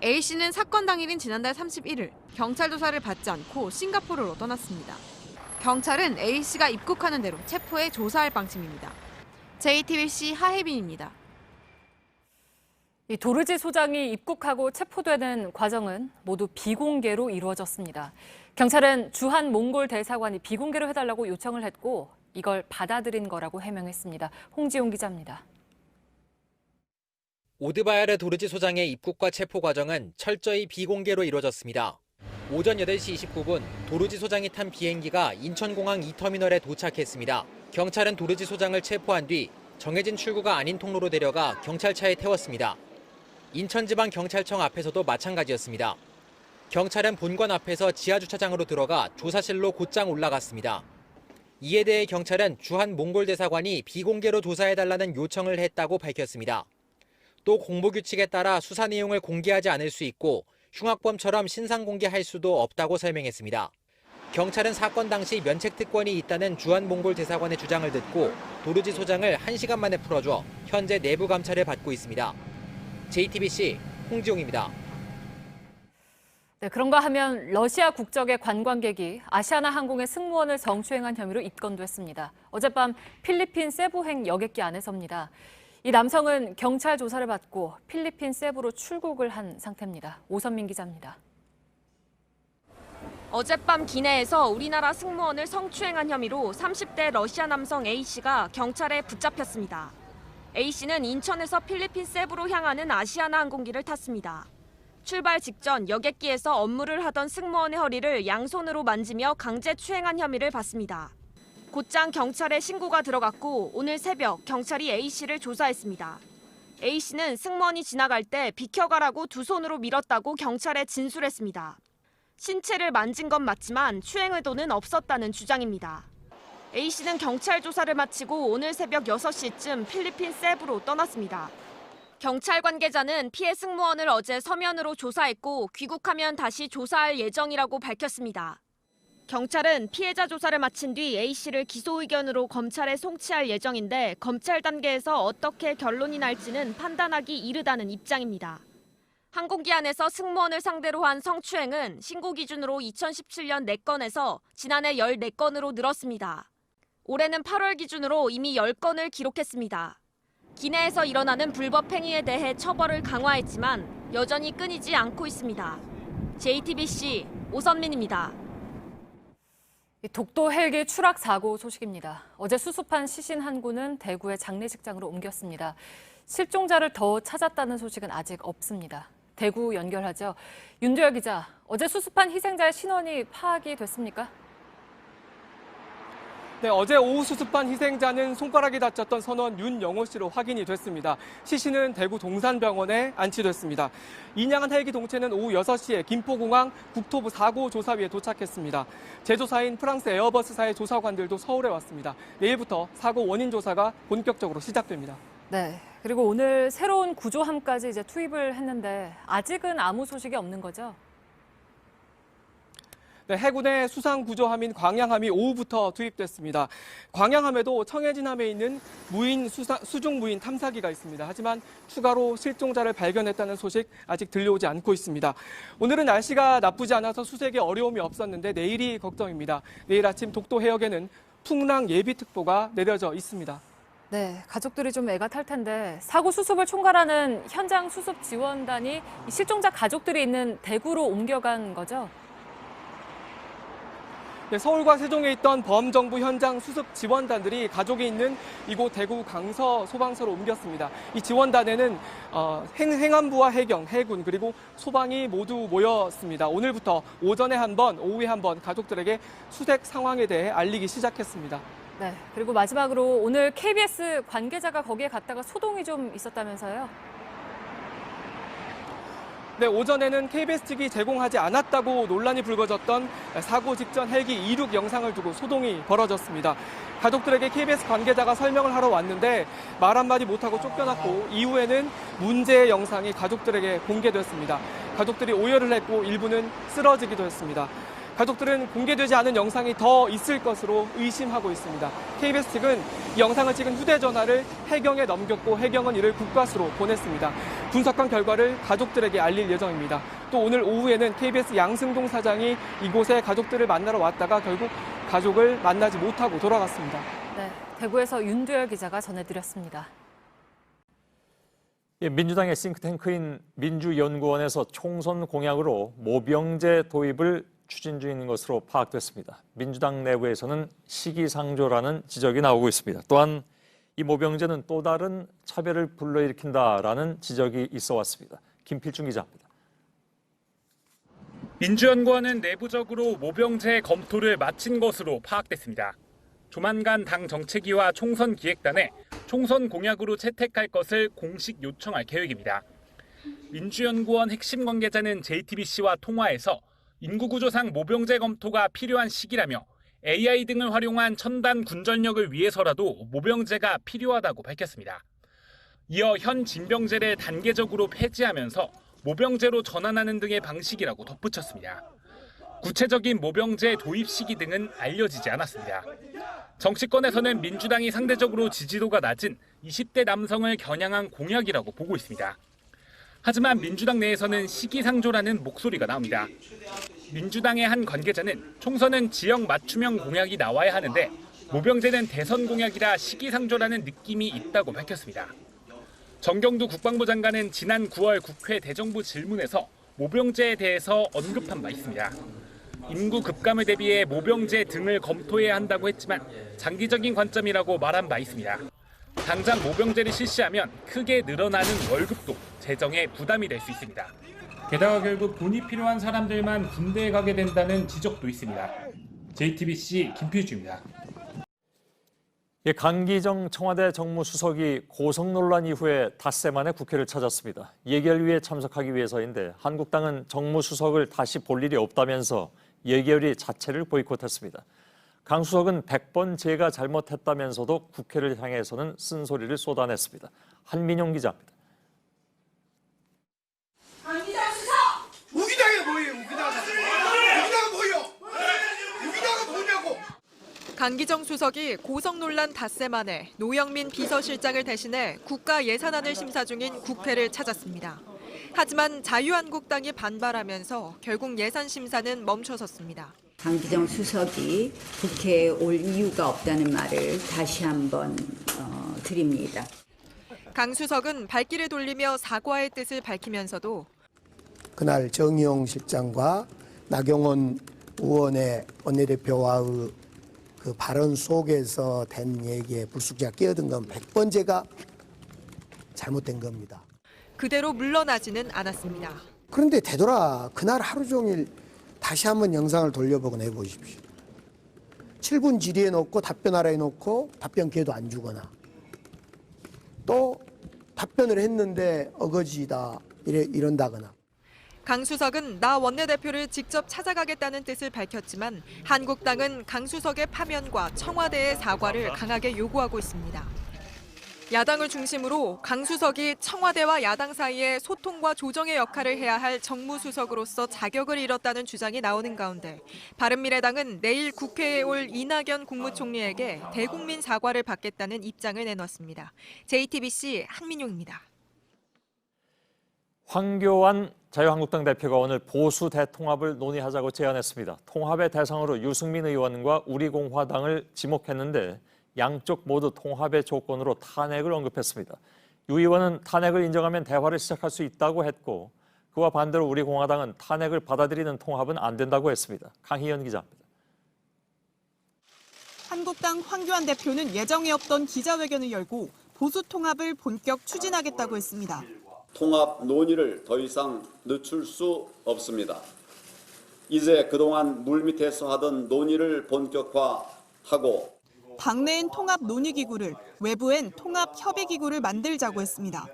A씨는 사건 당일인 지난달 31일 경찰 조사를 받지 않고 싱가포르로 떠났습니다. 경찰은 A씨가 입국하는 대로 체포해 조사할 방침입니다. JTBC 하혜빈입니다. 이 도르지 소장이 입국하고 체포되는 과정은 모두 비공개로 이루어졌습니다. 경찰은 주한 몽골 대사관이 비공개로 해달라고 요청을 했고 이걸 받아들인 거라고 해명했습니다. 홍지용 기자입니다. 오드바야르 도르지 소장의 입국과 체포 과정은 철저히 비공개로 이루어졌습니다. 오전 8시 29분 도르지 소장이 탄 비행기가 인천공항 2터미널에 도착했습니다. 경찰은 도르지 소장을 체포한 뒤 정해진 출구가 아닌 통로로 데려가 경찰차에 태웠습니다. 인천지방경찰청 앞에서도 마찬가지였습니다. 경찰은 본관 앞에서 지하주차장으로 들어가 조사실로 곧장 올라갔습니다. 이에 대해 경찰은 주한 몽골 대사관이 비공개로 조사해달라는 요청을 했다고 밝혔습니다. 또 공보규칙에 따라 수사 내용을 공개하지 않을 수 있고 흉악범처럼 신상 공개할 수도 없다고 설명했습니다. 경찰은 사건 당시 면책특권이 있다는 주한 몽골 대사관의 주장을 듣고 도르지 소장을 1시간 만에 풀어줘 현재 내부 감찰을 받고 있습니다. JTBC 홍지용입니다. 네, 그런가 하면 러시아 국적의 관광객이 아시아나 항공의 승무원을 성추행한 혐의로 입건됐습니다. 어젯밤 필리핀 세부행 여객기 안에서입니다. 이 남성은 경찰 조사를 받고 필리핀 세부로 출국을 한 상태입니다. 오선민 기자입니다. 어젯밤 기내에서 우리나라 승무원을 성추행한 혐의로 30대 러시아 남성 A씨가 경찰에 붙잡혔습니다. A씨는 인천에서 필리핀 세부로 향하는 아시아나 항공기를 탔습니다. 출발 직전 여객기에서 업무를 하던 승무원의 허리를 양손으로 만지며 강제 추행한 혐의를 받습니다. 곧장 경찰에 신고가 들어갔고 오늘 새벽 경찰이 A씨를 조사했습니다. A씨는 승무원이 지나갈 때 비켜가라고 두 손으로 밀었다고 경찰에 진술했습니다. 신체를 만진 건 맞지만 추행 의도는 없었다는 주장입니다. A씨는 경찰 조사를 마치고 오늘 새벽 6시쯤 필리핀 세부로 떠났습니다. 경찰 관계자는 피해 승무원을 어제 서면으로 조사했고 귀국하면 다시 조사할 예정이라고 밝혔습니다. 경찰은 피해자 조사를 마친 뒤 A씨를 기소 의견으로 검찰에 송치할 예정인데 검찰 단계에서 어떻게 결론이 날지는 판단하기 이르다는 입장입니다. 항공기 안에서 승무원을 상대로 한 성추행은 신고 기준으로 2017년 4건에서 지난해 14건으로 늘었습니다. 올해는 8월 기준으로 이미 10건을 기록했습니다. 기내에서 일어나는 불법 행위에 대해 처벌을 강화했지만 여전히 끊이지 않고 있습니다. JTBC 오선민입니다. 독도 헬기 추락 사고 소식입니다. 어제 수습한 시신 한 구는 대구의 장례식장으로 옮겼습니다. 실종자를 더 찾았다는 소식은 아직 없습니다. 대구 연결하죠. 윤두열 기자, 어제 수습한 희생자의 신원이 파악이 됐습니까? 네, 어제 오후 수습한 희생자는 손가락이 다쳤던 선원 윤영호 씨로 확인이 됐습니다. 시신은 대구 동산병원에 안치됐습니다. 인양한 헬기 동체는 오후 6시에 김포공항 국토부 사고조사위에 도착했습니다. 제조사인 프랑스 에어버스사의 조사관들도 서울에 왔습니다. 내일부터 사고 원인 조사가 본격적으로 시작됩니다. 네, 그리고 오늘 새로운 구조함까지 이제 투입을 했는데 아직은 아무 소식이 없는 거죠? 네, 해군의 수상구조함인 광양함이 오후부터 투입됐습니다. 광양함에도 청해진함에 있는 수중 무인 탐사기가 있습니다. 하지만 추가로 실종자를 발견했다는 소식 아직 들려오지 않고 있습니다. 오늘은 날씨가 나쁘지 않아서 수색에 어려움이 없었는데 내일이 걱정입니다. 내일 아침 독도 해역에는 풍랑 예비특보가 내려져 있습니다. 네, 가족들이 좀 애가 탈 텐데 사고 수습을 총괄하는 현장 수습 지원단이 실종자 가족들이 있는 대구로 옮겨간 거죠? 네, 서울과 세종에 있던 범정부 현장 수습 지원단들이 가족이 있는 이곳 대구 강서 소방서로 옮겼습니다. 이 지원단에는 행안부와 해경, 해군 그리고 소방이 모두 모였습니다. 오늘부터 오전에 한 번, 오후에 한 번 가족들에게 수색 상황에 대해 알리기 시작했습니다. 네, 그리고 마지막으로 오늘 KBS 관계자가 거기에 갔다가 소동이 좀 있었다면서요? 네, 오전에는 KBS 측이 제공하지 않았다고 논란이 불거졌던 사고 직전 헬기 이륙 영상을 두고 소동이 벌어졌습니다. 가족들에게 KBS 관계자가 설명을 하러 왔는데 말 한마디 못하고 쫓겨났고 이후에는 문제의 영상이 가족들에게 공개됐습니다. 가족들이 오열을 했고 일부는 쓰러지기도 했습니다. 가족들은 공개되지 않은 영상이 더 있을 것으로 의심하고 있습니다. KBS 측은 이 영상을 찍은 휴대전화를 해경에 넘겼고 해경은 이를 국과수로 보냈습니다. 분석한 결과를 가족들에게 알릴 예정입니다. 또 오늘 오후에는 KBS 양승동 사장이 이곳에 가족들을 만나러 왔다가 결국 가족을 만나지 못하고 돌아갔습니다. 네, 대구에서 윤두열 기자가 전해드렸습니다. 민주당의 싱크탱크인 민주연구원에서 총선 공약으로 모병제 도입을 추진 중인 것으로 파악됐습니다. 민주당 내부에서는 시기상조라는 지적이 나오고 있습니다. 또한 이 모병제는 또 다른 차별을 불러일으킨다라는 지적이 있어 왔습니다. 김필중 기자입니다. 민주연구원은 내부적으로 모병제 검토를 마친 것으로 파악됐습니다. 조만간 당 정책위와 총선 기획단에 총선 공약으로 채택할 것을 공식 요청할 계획입니다. 민주연구원 핵심 관계자는 JTBC와 통화에서 인구구조상 모병제 검토가 필요한 시기라며 AI 등을 활용한 첨단 군전력을 위해서라도 모병제가 필요하다고 밝혔습니다. 이어 현 징병제를 단계적으로 폐지하면서 모병제로 전환하는 등의 방식이라고 덧붙였습니다. 구체적인 모병제 도입 시기 등은 알려지지 않았습니다. 정치권에서는 민주당이 상대적으로 지지도가 낮은 20대 남성을 겨냥한 공약이라고 보고 있습니다. 하지만 민주당 내에서는 시기상조라는 목소리가 나옵니다. 민주당의 한 관계자는 총선은 지역 맞춤형 공약이 나와야 하는데 모병제는 대선 공약이라 시기상조라는 느낌이 있다고 밝혔습니다. 정경두 국방부 장관은 지난 9월 국회 대정부 질문에서 모병제에 대해서 언급한 바 있습니다. 인구 급감을 대비해 모병제 등을 검토해야 한다고 했지만 장기적인 관점이라고 말한 바 있습니다. 당장 모병제를 실시하면 크게 늘어나는 월급도 재정에 부담이 될 수 있습니다. 게다가 결국 돈이 필요한 사람들만 군대에 가게 된다는 지적도 있습니다. JTBC 김필주입니다. 강기정 청와대 정무수석이 고성 논란 이후에 닷새 만에 국회를 찾았습니다. 예결위에 참석하기 위해서인데 한국당은 정무수석을 다시 볼 일이 없다면서 예결위 자체를 보이콧했습니다. 강 수석은 100번 제가 잘못했다면서도 국회를 향해서는 쓴소리를 쏟아냈습니다. 한민용 기자입니다. 강기정 수석! 우기장이 뭐예요? 우기장은 뭐예요? 우기장은 뭐냐고! 강기정 수석이 고성 논란 닷새 만에 노영민 비서실장을 대신해 국가 예산안을 심사 중인 국회를 찾았습니다. 하지만 자유한국당이 반발하면서 결국 예산 심사는 멈춰섰습니다. 강기정 수석이 국회에 올 이유가 없다는 말을 다시 한번 드립니다. 강 수석은 발길을 돌리며 사과의 뜻을 밝히면서도 그날 정의용 실장과 나경원 의원의 원내대표와의 그 발언 속에서 된 얘기에 불쑥제가 끼어든 건 100번 제가 잘못된 겁니다. 그대로 물러나지는 않았습니다. 그런데 되돌아 그날 하루 종일 다시 한번 영상을 돌려보고 해보십시오. 7분 질의해놓고 답변하라 해놓고 답변 기회도 안 주거나 또 답변을 했는데 어거지다 이런다거나. 강 수석은 나 원내대표를 직접 찾아가겠다는 뜻을 밝혔지만 한국당은 강 수석의 파면과 청와대의 사과를 강하게 요구하고 있습니다. 야당을 중심으로 강 수석이 청와대와 야당 사이에 소통과 조정의 역할을 해야 할 정무수석으로서 자격을 잃었다는 주장이 나오는 가운데 바른미래당은 내일 국회에 올 이낙연 국무총리에게 대국민 사과를 받겠다는 입장을 내놨습니다. JTBC 한민용입니다. 황교안 자유한국당 대표가 오늘 보수 대통합을 논의하자고 제안했습니다. 통합의 대상으로 유승민 의원과 우리공화당을 지목했는데 양쪽 모두 통합의 조건으로 탄핵을 언급했습니다. 유 의원은 탄핵을 인정하면 대화를 시작할 수 있다고 했고 그와 반대로 우리공화당은 탄핵을 받아들이는 통합은 안 된다고 했습니다. 강희연 기자입니다. 한국당 황교안 대표는 예정에 없던 기자회견을 열고 보수 통합을 본격 추진하겠다고 했습니다. 통합 논의를 더 이상 늦출 수 없습니다. 이제 그동안 물밑에서 하던 논의를 본격화하고 당내엔 통합 논의기구를, 외부엔 통합협의기구를 만들자고 했습니다.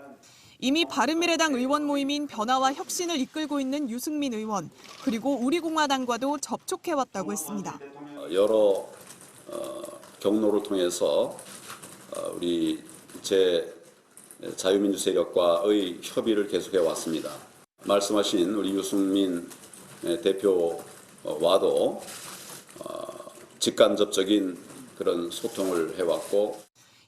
이미 바른미래당 의원 모임인 변화와 혁신을 이끌고 있는 유승민 의원, 그리고 우리공화당과도 접촉해왔다고 했습니다. 여러 경로를 통해서 우리 자유민주 세력과의 협의를 계속해 왔습니다. 말씀하신 우리 유승민 대표와도 직간접적인 그런 소통을 해왔고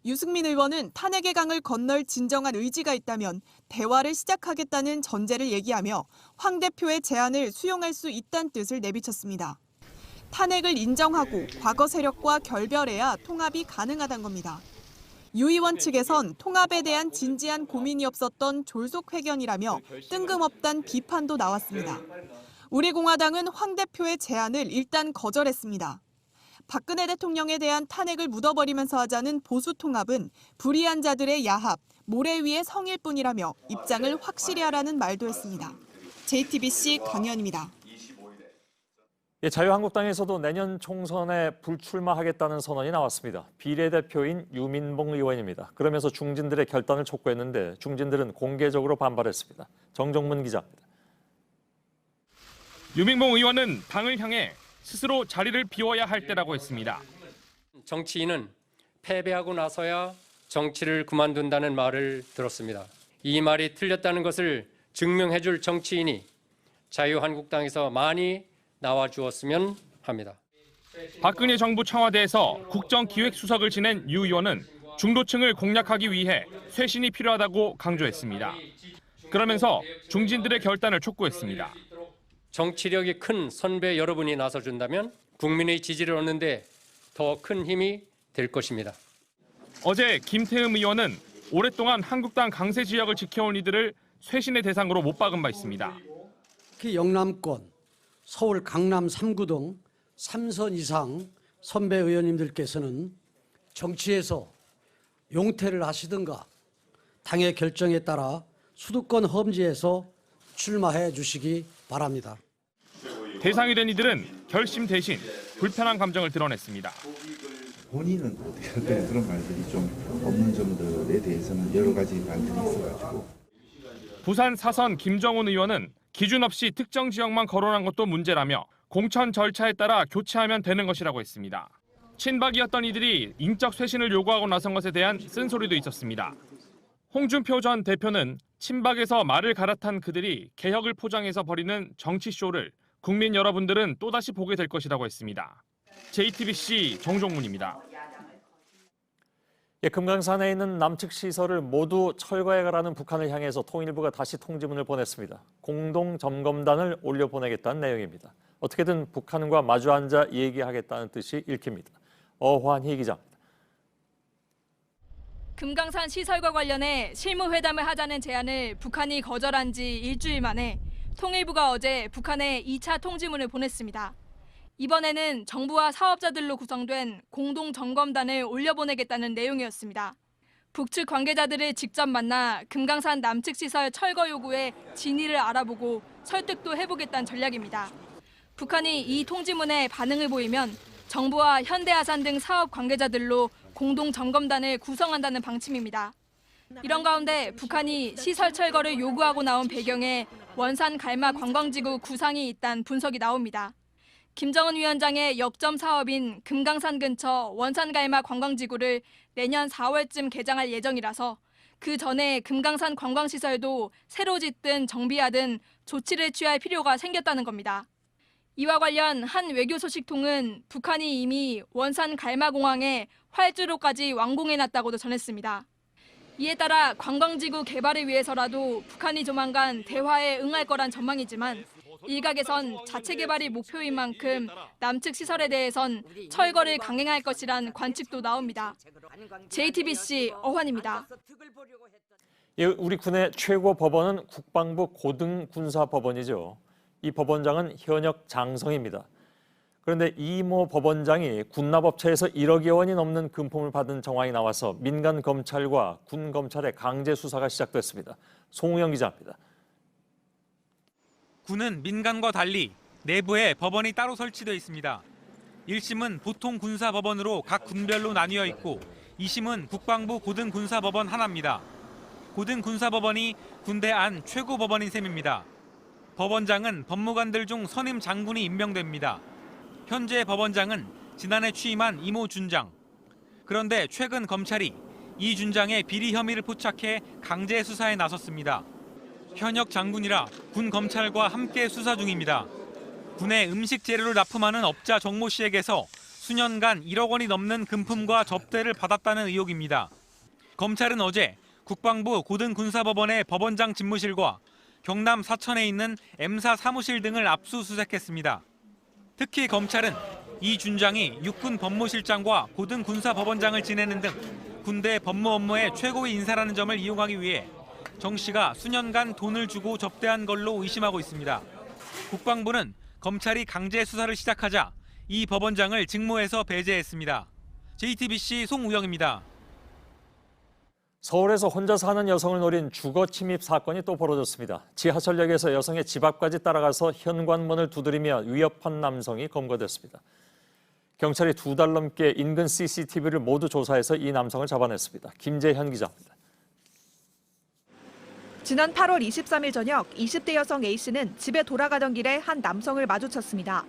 유승민 의원은 탄핵의 강을 건널 진정한 의지가 있다면 대화를 시작하겠다는 전제를 얘기하며 황 대표의 제안을 수용할 수 있다는 뜻을 내비쳤습니다. 탄핵을 인정하고 과거 세력과 결별해야 통합이 가능하단 겁니다. 유 의원 측에선 통합에 대한 진지한 고민이 없었던 졸속회견이라며 뜬금없단 비판도 나왔습니다. 우리공화당은 황 대표의 제안을 일단 거절했습니다. 박근혜 대통령에 대한 탄핵을 묻어버리면서 하자는 보수 통합은 불의한 자들의 야합, 모래 위의 성일 뿐이라며 입장을 확실히 하라는 말도 했습니다. JTBC 강현입니다. 자유한국당에서도 내년 총선에 불출마하겠다는 선언이 나왔습니다. 비례대표인 유민봉 의원입니다. 그러면서 중진들의 결단을 촉구했는데 중진들은 공개적으로 반발했습니다. 정종문 기자입니다. 유민봉 의원은 당을 향해 스스로 자리를 비워야 할 때라고 했습니다. 정치인은 패배하고 나서야 정치를 그만둔다는 말을 들었습니다. 이 말이 틀렸다는 것을 증명해줄 정치인이 자유한국당에서 많이 나와주었으면 합니다. 박근혜 정부 청와대에서 국정기획수석을 지낸 유 의원은 중도층을 공략하기 위해 쇄신이 필요하다고 강조했습니다. 그러면서 중진들의 결단을 촉구했습니다. 정치력이 큰 선배 여러분이 나서준다면 국민의 지지를 얻는데 더 큰 힘이 될 것입니다. 어제 김태흠 의원은 오랫동안 한국당 강세 지역을 지켜온 이들을 쇄신의 대상으로 못 박은 바 있습니다. 특히 영남권, 서울 강남 3구 등 3선 이상 선배 의원님들께서는 정치에서 용퇴를 하시든가 당의 결정에 따라 수도권 험지에서 출마해 주시기 바랍니다. 대상이 된 이들은 결심 대신 불편한 감정을 드러냈습니다. 본인은 어떻게 그런 말들이 좀 없는 점들에 대해서는 여러 가지 말들이 있어가지고. 부산 사선 김정훈 의원은 기준 없이 특정 지역만 거론한 것도 문제라며 공천 절차에 따라 교체하면 되는 것이라고 했습니다. 친박이었던 이들이 인적 쇄신을 요구하고 나선 것에 대한 쓴소리도 있었습니다. 홍준표 전 대표는 친박에서 말을 갈아탄 그들이 개혁을 포장해서 벌이는 정치쇼를 국민 여러분들은 또다시 보게 될 것이라고 했습니다. JTBC 정종문입니다. 금강산에 있는 남측 시설을 모두 철거해가라는 북한을 향해서 통일부가 다시 통지문을 보냈습니다. 공동점검단을 올려보내겠다는 내용입니다. 어떻게든 북한과 마주 앉아 얘기하겠다는 뜻이 읽힙니다. 어환희 기자입니다. 금강산 시설과 관련해 실무회담을 하자는 제안을 북한이 거절한 지 일주일 만에 통일부가 어제 북한에 2차 통지문을 보냈습니다. 이번에는 정부와 사업자들로 구성된 공동점검단을 올려보내겠다는 내용이었습니다. 북측 관계자들을 직접 만나 금강산 남측 시설 철거 요구의 진위를 알아보고 설득도 해보겠다는 전략입니다. 북한이 이 통지문에 반응을 보이면 정부와 현대아산 등 사업 관계자들로 공동점검단을 구성한다는 방침입니다. 이런 가운데 북한이 시설 철거를 요구하고 나온 배경에 원산 갈마 관광지구 구상이 있다는 분석이 나옵니다. 김정은 위원장의 역점 사업인 금강산 근처 원산 갈마 관광지구를 내년 4월쯤 개장할 예정이라서 그 전에 금강산 관광시설도 새로 짓든 정비하든 조치를 취할 필요가 생겼다는 겁니다. 이와 관련 한 외교 소식통은 북한이 이미 원산 갈마공항에 활주로까지 완공해놨다고도 전했습니다. 이에 따라 관광지구 개발을 위해서라도 북한이 조만간 대화에 응할 거란 전망이지만 일각에선 자체 개발이 목표인 만큼 남측 시설에 대해선 철거를 강행할 것이란 관측도 나옵니다. JTBC 어환입니다. 우리 군의 최고 법원은 국방부 고등군사법원이죠. 이 법원장은 현역 장성입니다. 그런데 이모 법원장이 군납업체에서 1억여 원이 넘는 금품을 받은 정황이 나와서 민간 검찰과 군 검찰의 강제 수사가 시작됐습니다. 송우영 기자입니다. 군은 민간과 달리 내부에 법원이 따로 설치되어 있습니다. 1심은 보통 군사법원으로 각 군별로 나뉘어 있고 2심은 국방부 고등군사법원 하나입니다. 고등군사법원이 군대 안 최고법원인 셈입니다. 법원장은 법무관들 중 선임 장군이 임명됩니다. 현재 법원장은 지난해 취임한 이모 준장. 그런데 최근 검찰이 이 준장의 비리 혐의를 포착해 강제 수사에 나섰습니다. 현역 장군이라 군 검찰과 함께 수사 중입니다. 군에 음식 재료를 납품하는 업자 정모 씨에게서 수년간 1억 원이 넘는 금품과 접대를 받았다는 의혹입니다. 검찰은 어제 국방부 고등군사법원의 법원장 집무실과 경남 사천에 있는 M사 사무실 등을 압수수색했습니다. 특히 검찰은 이 준장이 육군 법무실장과 고등 군사법원장을 지내는 등 군대 법무 업무의 최고의 인사라는 점을 이용하기 위해 정 씨가 수년간 돈을 주고 접대한 걸로 의심하고 있습니다. 국방부는 검찰이 강제 수사를 시작하자 이 법원장을 직무에서 배제했습니다. JTBC 송우영입니다. 서울에서 혼자 사는 여성을 노린 주거 침입 사건이 또 벌어졌습니다. 지하철역에서 여성의 집 앞까지 따라가서 현관문을 두드리며 위협한 남성이 검거됐습니다. 경찰이 2달 넘게 인근 CCTV를 모두 조사해서 이 남성을 잡아냈습니다. 김재현 기자입니다. 지난 8월 23일 저녁 20대 여성 A씨는 집에 돌아가던 길에 한 남성을 마주쳤습니다.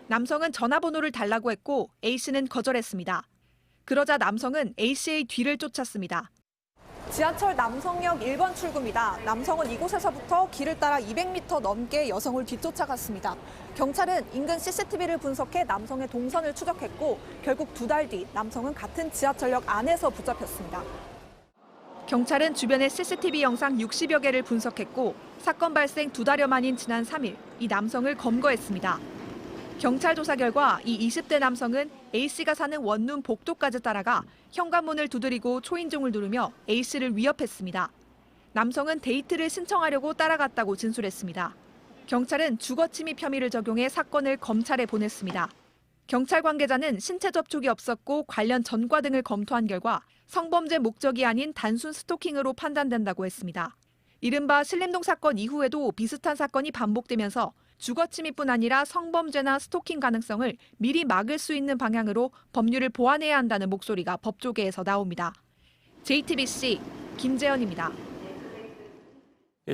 남성은 전화번호를 달라고 했고 A씨는 거절했습니다. 그러자 남성은 A씨의 뒤를 쫓았습니다. 지하철 남성역 1번 출구입니다. 남성은 이곳에서부터 길을 따라 200m 넘게 여성을 뒤쫓아갔습니다. 경찰은 인근 CCTV를 분석해 남성의 동선을 추적했고 결국 2달 뒤 남성은 같은 지하철역 안에서 붙잡혔습니다. 경찰은 주변의 CCTV 영상 60여 개를 분석했고 사건 발생 2달여 만인 지난 3일 이 남성을 검거했습니다. 경찰 조사 결과 이 20대 남성은 A씨가 사는 원룸 복도까지 따라가 현관문을 두드리고 초인종을 누르며 A씨를 위협했습니다. 남성은 데이트를 신청하려고 따라갔다고 진술했습니다. 경찰은 주거 침입 혐의를 적용해 사건을 검찰에 보냈습니다. 경찰 관계자는 신체 접촉이 없었고 관련 전과 등을 검토한 결과 성범죄 목적이 아닌 단순 스토킹으로 판단된다고 했습니다. 이른바 신림동 사건 이후에도 비슷한 사건이 반복되면서 주거 침입뿐 아니라 성범죄나 스토킹 가능성을 미리 막을 수 있는 방향으로 법률을 보완해야 한다는 목소리가 법조계에서 나옵니다. JTBC 김재현입니다.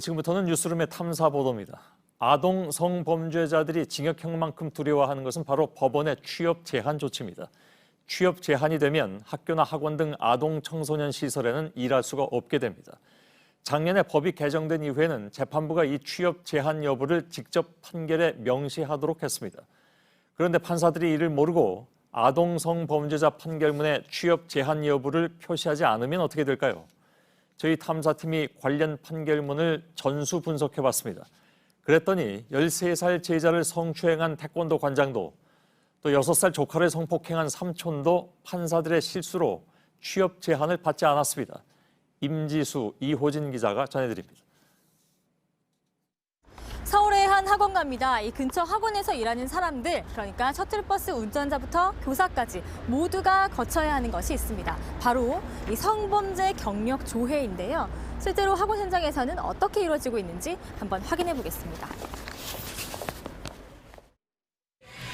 지금부터는 뉴스룸의 탐사 보도입니다. 아동 성범죄자들이 징역형만큼 두려워하는 것은 바로 법원의 취업 제한 조치입니다. 취업 제한이 되면 학교나 학원 등 아동 청소년 시설에는 일할 수가 없게 됩니다. 작년에 법이 개정된 이후에는 재판부가 이 취업 제한 여부를 직접 판결에 명시하도록 했습니다. 그런데 판사들이 이를 모르고 아동 성범죄자 판결문에 취업 제한 여부를 표시하지 않으면 어떻게 될까요? 저희 탐사팀이 관련 판결문을 전수 분석해봤습니다. 그랬더니 13살 제자를 성추행한 태권도 관장도 또 6살 조카를 성폭행한 삼촌도 판사들의 실수로 취업 제한을 받지 않았습니다. 임지수, 이호진 기자가 전해드립니다. 서울의 한 학원가입니다. 이 근처 학원에서 일하는 사람들, 그러니까 셔틀버스 운전자부터 교사까지 모두가 거쳐야 하는 것이 있습니다. 바로 이 성범죄 경력 조회인데요. 실제로 학원 현장에서는 어떻게 이루어지고 있는지 한번 확인해 보겠습니다.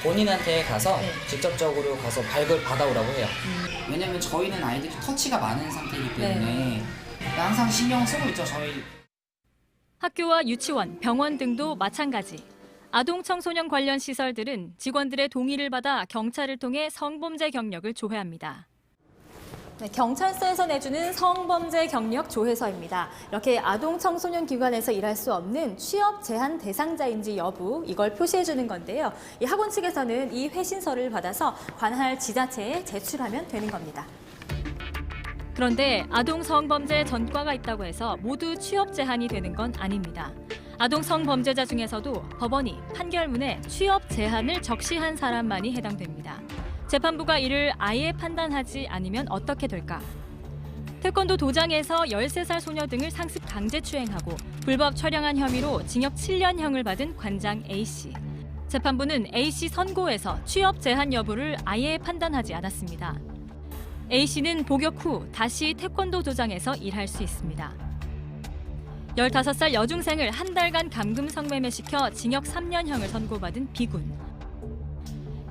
본인한테 가서 직접적으로 가서 발굴 받아오라고 해요. 왜냐면 저희는 아이들이 터치가 많은 상태이기 때문에 항상 신경을 쓰고 있죠, 저희. 학교와 유치원, 병원 등도 마찬가지. 아동 청소년 관련 시설들은 직원들의 동의를 받아 경찰을 통해 성범죄 경력을 조회합니다. 네, 경찰서에서 내주는 성범죄 경력 조회서입니다. 이렇게 아동 청소년 기관에서 일할 수 없는 취업 제한 대상자인지 여부 이걸 표시해 주는 건데요. 이 학원 측에서는 이 회신서를 받아서 관할 지자체에 제출하면 되는 겁니다. 그런데 아동 성범죄 전과가 있다고 해서 모두 취업 제한이 되는 건 아닙니다. 아동 성범죄자 중에서도 법원이 판결문에 취업 제한을 적시한 사람만이 해당됩니다. 재판부가 이를 아예 판단하지 않으면 어떻게 될까? 태권도 도장에서 13살 소녀 등을 상습 강제 추행하고 불법 촬영한 혐의로 징역 7년형을 받은 관장 A씨. 재판부는 A씨 선고에서 취업 제한 여부를 아예 판단하지 않았습니다. A씨는 복역 후 다시 태권도 도장에서 일할 수 있습니다. 15살 여중생을 한 달간 감금 성매매시켜 징역 3년형을 선고받은 B군.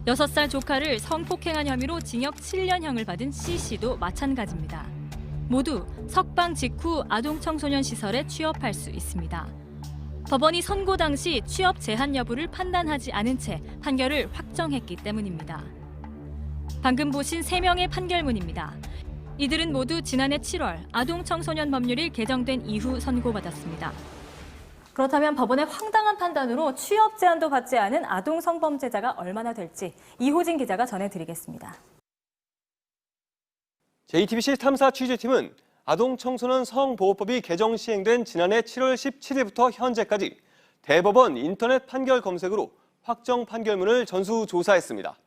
6살 조카를 성폭행한 혐의로 징역 7년형을 받은 C씨도 마찬가지입니다. 모두 석방 직후 아동 청소년 시설에 취업할 수 있습니다. 법원이 선고 당시 취업 제한 여부를 판단하지 않은 채 판결을 확정했기 때문입니다. 방금 보신 3명의 판결문입니다. 이들은 모두 지난해 7월 아동 청소년 법률이 개정된 이후 선고받았습니다. 그렇다면 법원의 황당한 판단으로 취업 제한도 받지 않은 아동 성범죄자가 얼마나 될지 이호진 기자가 전해드리겠습니다. JTBC 탐사 취재팀은 아동 청소년 성보호법이 개정 시행된 지난해 7월 17일부터 현재까지 대법원 인터넷 판결 검색으로 확정 판결문을 전수 조사했습니다.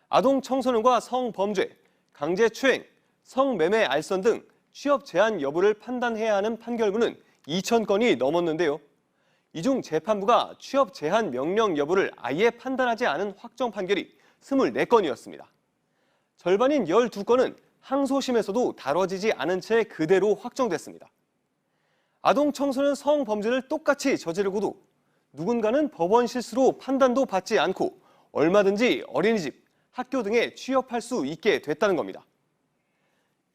아동 청소년과 성범죄, 강제추행, 성매매 알선 등 취업 제한 여부를 판단해야 하는 판결문은 2,000건이 넘었는데요. 이 중 재판부가 취업 제한 명령 여부를 아예 판단하지 않은 확정 판결이 24건이었습니다. 절반인 12건은 항소심에서도 다뤄지지 않은 채 그대로 확정됐습니다. 아동 청소년 성범죄를 똑같이 저지르고도 누군가는 법원 실수로 판단도 받지 않고 얼마든지 어린이집, 학교 등에 취업할 수 있게 됐다는 겁니다.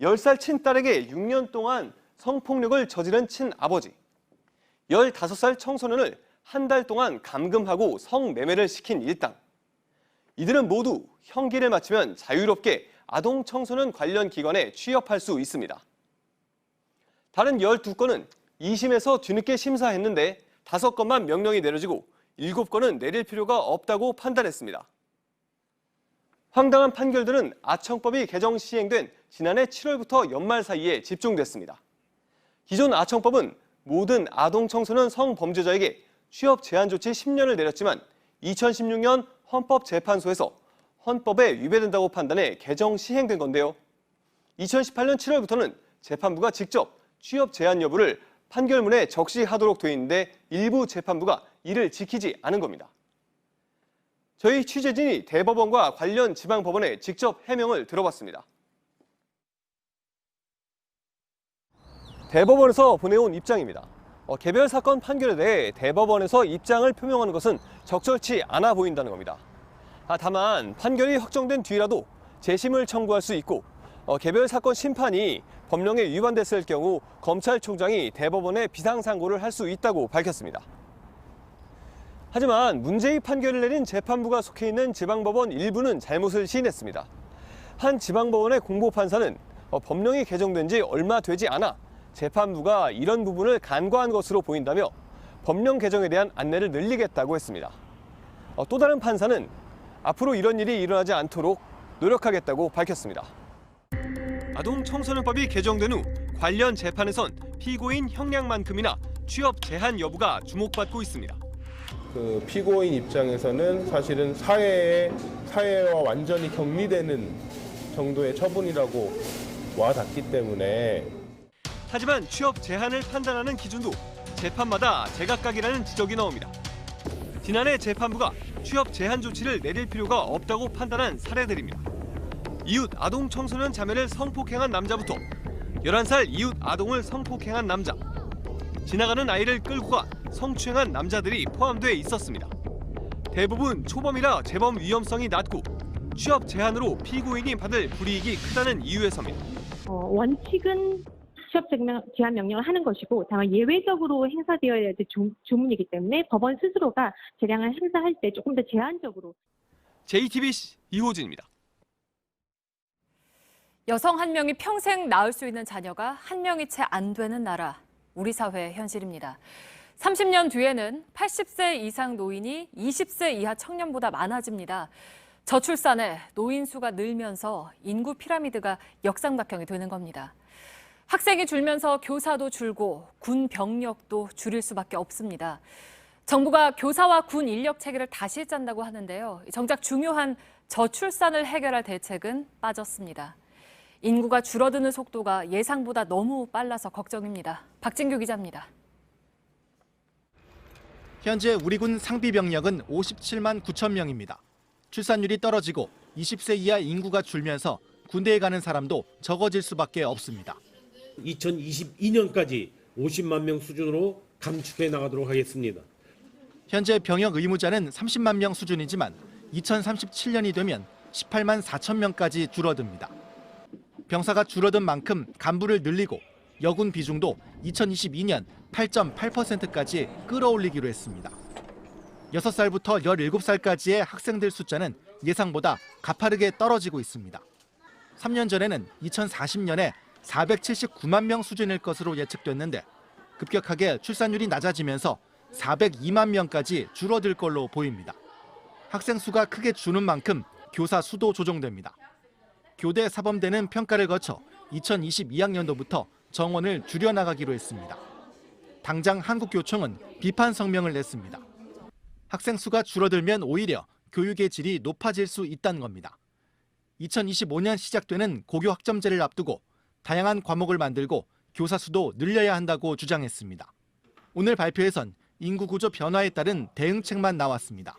10살 친딸에게 6년 동안 성폭력을 저지른 친아버지, 15살 청소년을 한 달 동안 감금하고 성매매를 시킨 일당. 이들은 모두 형기를 마치면 자유롭게 아동 청소년 관련 기관에 취업할 수 있습니다. 다른 12건은 2심에서 뒤늦게 심사했는데 5건만 명령이 내려지고 7건은 내릴 필요가 없다고 판단했습니다. 황당한 판결들은 아청법이 개정 시행된 지난해 7월부터 연말 사이에 집중됐습니다. 기존 아청법은 모든 아동 청소년 성범죄자에게 취업 제한 조치 10년을 내렸지만 2016년 헌법재판소에서 헌법에 위배된다고 판단해 개정 시행된 건데요. 2018년 7월부터는 재판부가 직접 취업 제한 여부를 판결문에 적시하도록 돼 있는데 일부 재판부가 이를 지키지 않은 겁니다. 저희 취재진이 대법원과 관련 지방법원에 직접 해명을 들어봤습니다. 대법원에서 보내온 입장입니다. 개별 사건 판결에 대해 대법원에서 입장을 표명하는 것은 적절치 않아 보인다는 겁니다. 다만 판결이 확정된 뒤라도 재심을 청구할 수 있고 개별 사건 심판이 법령에 위반됐을 경우 검찰총장이 대법원에 비상상고를 할 수 있다고 밝혔습니다. 하지만 문제의 판결을 내린 재판부가 속해 있는 지방법원 일부는 잘못을 시인했습니다. 한 지방법원의 공보판사는 법령이 개정된 지 얼마 되지 않아 재판부가 이런 부분을 간과한 것으로 보인다며 법령 개정에 대한 안내를 늘리겠다고 했습니다. 또 다른 판사는 앞으로 이런 일이 일어나지 않도록 노력하겠다고 밝혔습니다. 아동 청소년법이 개정된 후 관련 재판에선 피고인 형량만큼이나 취업 제한 여부가 주목받고 있습니다. 그 피고인 입장에서는 사실은 사회와 완전히 격리되는 정도의 처분이라고 와닿기 때문에. 하지만 취업 제한을 판단하는 기준도 재판마다 제각각이라는 지적이 나옵니다. 지난해 재판부가 취업 제한 조치를 내릴 필요가 없다고 판단한 사례들입니다. 이웃 아동 청소년 자매를 성폭행한 남자부터 11살 이웃 아동을 성폭행한 남자, 지나가는 아이를 끌고 가 성추행한 남자들이 포함돼 있었습니다. 대부분 초범이라 재범 위험성이 낮고 취업 제한으로 피고인이 받을 불이익이 크다는 이유에서입니다. 원칙은 취업 제한 명령을 하는 것이고 다만 예외적으로 행사되어야 될 조문이기 때문에 법원 스스로가 재량을 행사할 때 조금 더 제한적으로. JTBC 이호진입니다. 여성 한 명이 평생 낳을 수 있는 자녀가 한 명이 채 안 되는 나라, 우리 사회의 현실입니다. 30년 뒤에는 80세 이상 노인이 20세 이하 청년보다 많아집니다. 저출산에 노인 수가 늘면서 인구 피라미드가 역삼각형이 되는 겁니다. 학생이 줄면서 교사도 줄고 군 병력도 줄일 수밖에 없습니다. 정부가 교사와 군 인력 체계를 다시 짠다고 하는데요. 정작 중요한 저출산을 해결할 대책은 빠졌습니다. 인구가 줄어드는 속도가 예상보다 너무 빨라서 걱정입니다. 박진규 기자입니다. 현재 우리 군 상비 병력은 57만 9천 명입니다. 출산율이 떨어지고 20세 이하 인구가 줄면서 군대에 가는 사람도 적어질 수밖에 없습니다. 2022년까지 50만 명 수준으로 감축해 나가도록 하겠습니다. 현재 병역 의무자는 30만 명 수준이지만 2037년이 되면 18만 4천 명까지 줄어듭니다. 병사가 줄어든 만큼 간부를 늘리고 여군 비중도 2022년 8.8%까지 끌어올리기로 했습니다. 6살부터 17살까지의 학생들 숫자는 예상보다 가파르게 떨어지고 있습니다. 3년 전에는 2040년에 479만 명 수준일 것으로 예측됐는데 급격하게 출산율이 낮아지면서 402만 명까지 줄어들 걸로 보입니다. 학생 수가 크게 주는 만큼 교사 수도 조정됩니다. 교대 사범대는 평가를 거쳐 2022학년도부터 정원을 줄여나가기로 했습니다. 당장 한국교총은 비판 성명을 냈습니다. 학생 수가 줄어들면 오히려 교육의 질이 높아질 수 있다는 겁니다. 2025년 시작되는 고교 학점제를 앞두고 다양한 과목을 만들고 교사 수도 늘려야 한다고 주장했습니다. 오늘 발표에선 인구 구조 변화에 따른 대응책만 나왔습니다.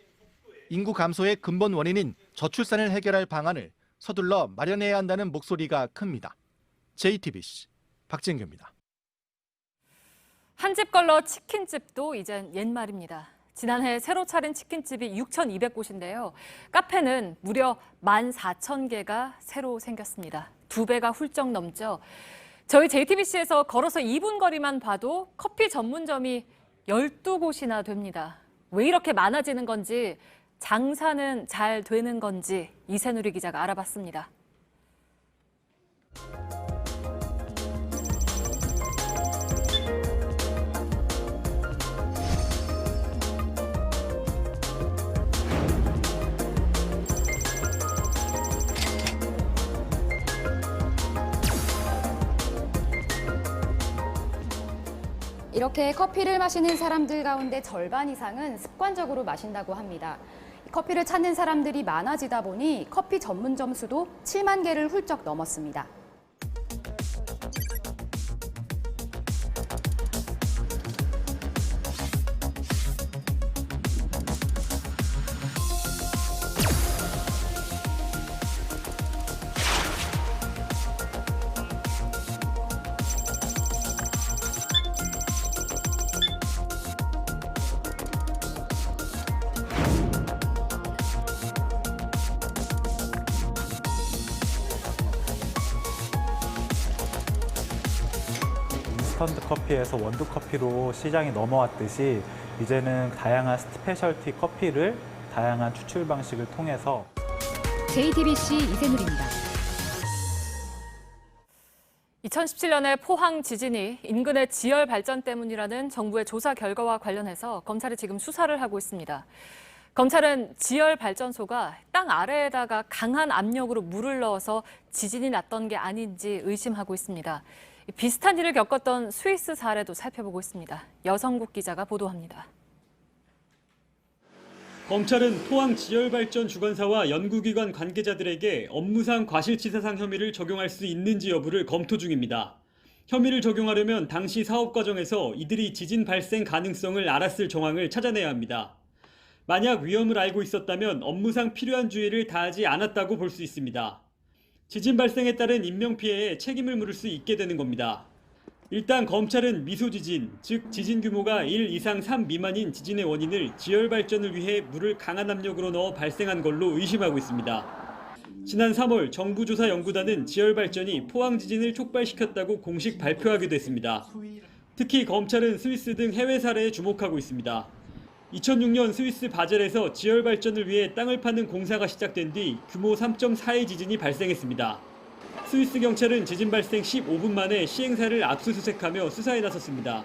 인구 감소의 근본 원인인 저출산을 해결할 방안을 서둘러 마련해야 한다는 목소리가 큽니다. JTBC 박진규입니다. 한 집 걸러 치킨집도 이젠 옛말입니다. 지난해 새로 차린 치킨집이 6,200곳인데요. 카페는 무려 14,000개가 새로 생겼습니다. 2배가 훌쩍 넘죠. 저희 JTBC에서 걸어서 2분 거리만 봐도 커피 전문점이 12곳이나 됩니다. 왜 이렇게 많아지는 건지, 장사는 잘 되는 건지 이세누리 기자가 알아봤습니다. 이렇게 커피를 마시는 사람들 가운데 절반 이상은 습관적으로 마신다고 합니다. 커피를 찾는 사람들이 많아지다 보니 커피 전문점 수도 7만 개를 훌쩍 넘었습니다. 인스턴트 커피에서 원두 커피로 시장이 넘어왔듯이 이제는 다양한 스페셜티 커피를 다양한 추출 방식을 통해서 JTBC 이세누리입니다. 2017년에 포항 지진이 인근의 지열 발전 때문이라는 정부의 조사 결과와 관련해서 검찰이 지금 수사를 하고 있습니다. 검찰은 지열 발전소가 땅 아래에다가 강한 압력으로 물을 넣어서 지진이 났던 게 아닌지 의심하고 있습니다. 비슷한 일을 겪었던 스위스 사례도 살펴보고 있습니다. 여성국 기자가 보도합니다. 검찰은 포항 지열발전 주관사와 연구기관 관계자들에게 업무상 과실치사상 혐의를 적용할 수 있는지 여부를 검토 중입니다. 혐의를 적용하려면 당시 사업 과정에서 이들이 지진 발생 가능성을 알았을 정황을 찾아내야 합니다. 만약 위험을 알고 있었다면 업무상 필요한 주의를 다하지 않았다고 볼 수 있습니다. 지진 발생에 따른 인명피해에 책임을 물을 수 있게 되는 겁니다. 일단 검찰은 미소지진, 즉 지진 규모가 1 이상 3 미만인 지진의 원인을 지열 발전을 위해 물을 강한 압력으로 넣어 발생한 걸로 의심하고 있습니다. 지난 3월 정부 조사 연구단은 지열 발전이 포항 지진을 촉발시켰다고 공식 발표하기도 했습니다. 특히 검찰은 스위스 등 해외 사례에 주목하고 있습니다. 2006년 스위스 바젤에서 지열 발전을 위해 땅을 파는 공사가 시작된 뒤 규모 3.4의 지진이 발생했습니다. 스위스 경찰은 지진 발생 15분 만에 시행사를 압수수색하며 수사에 나섰습니다.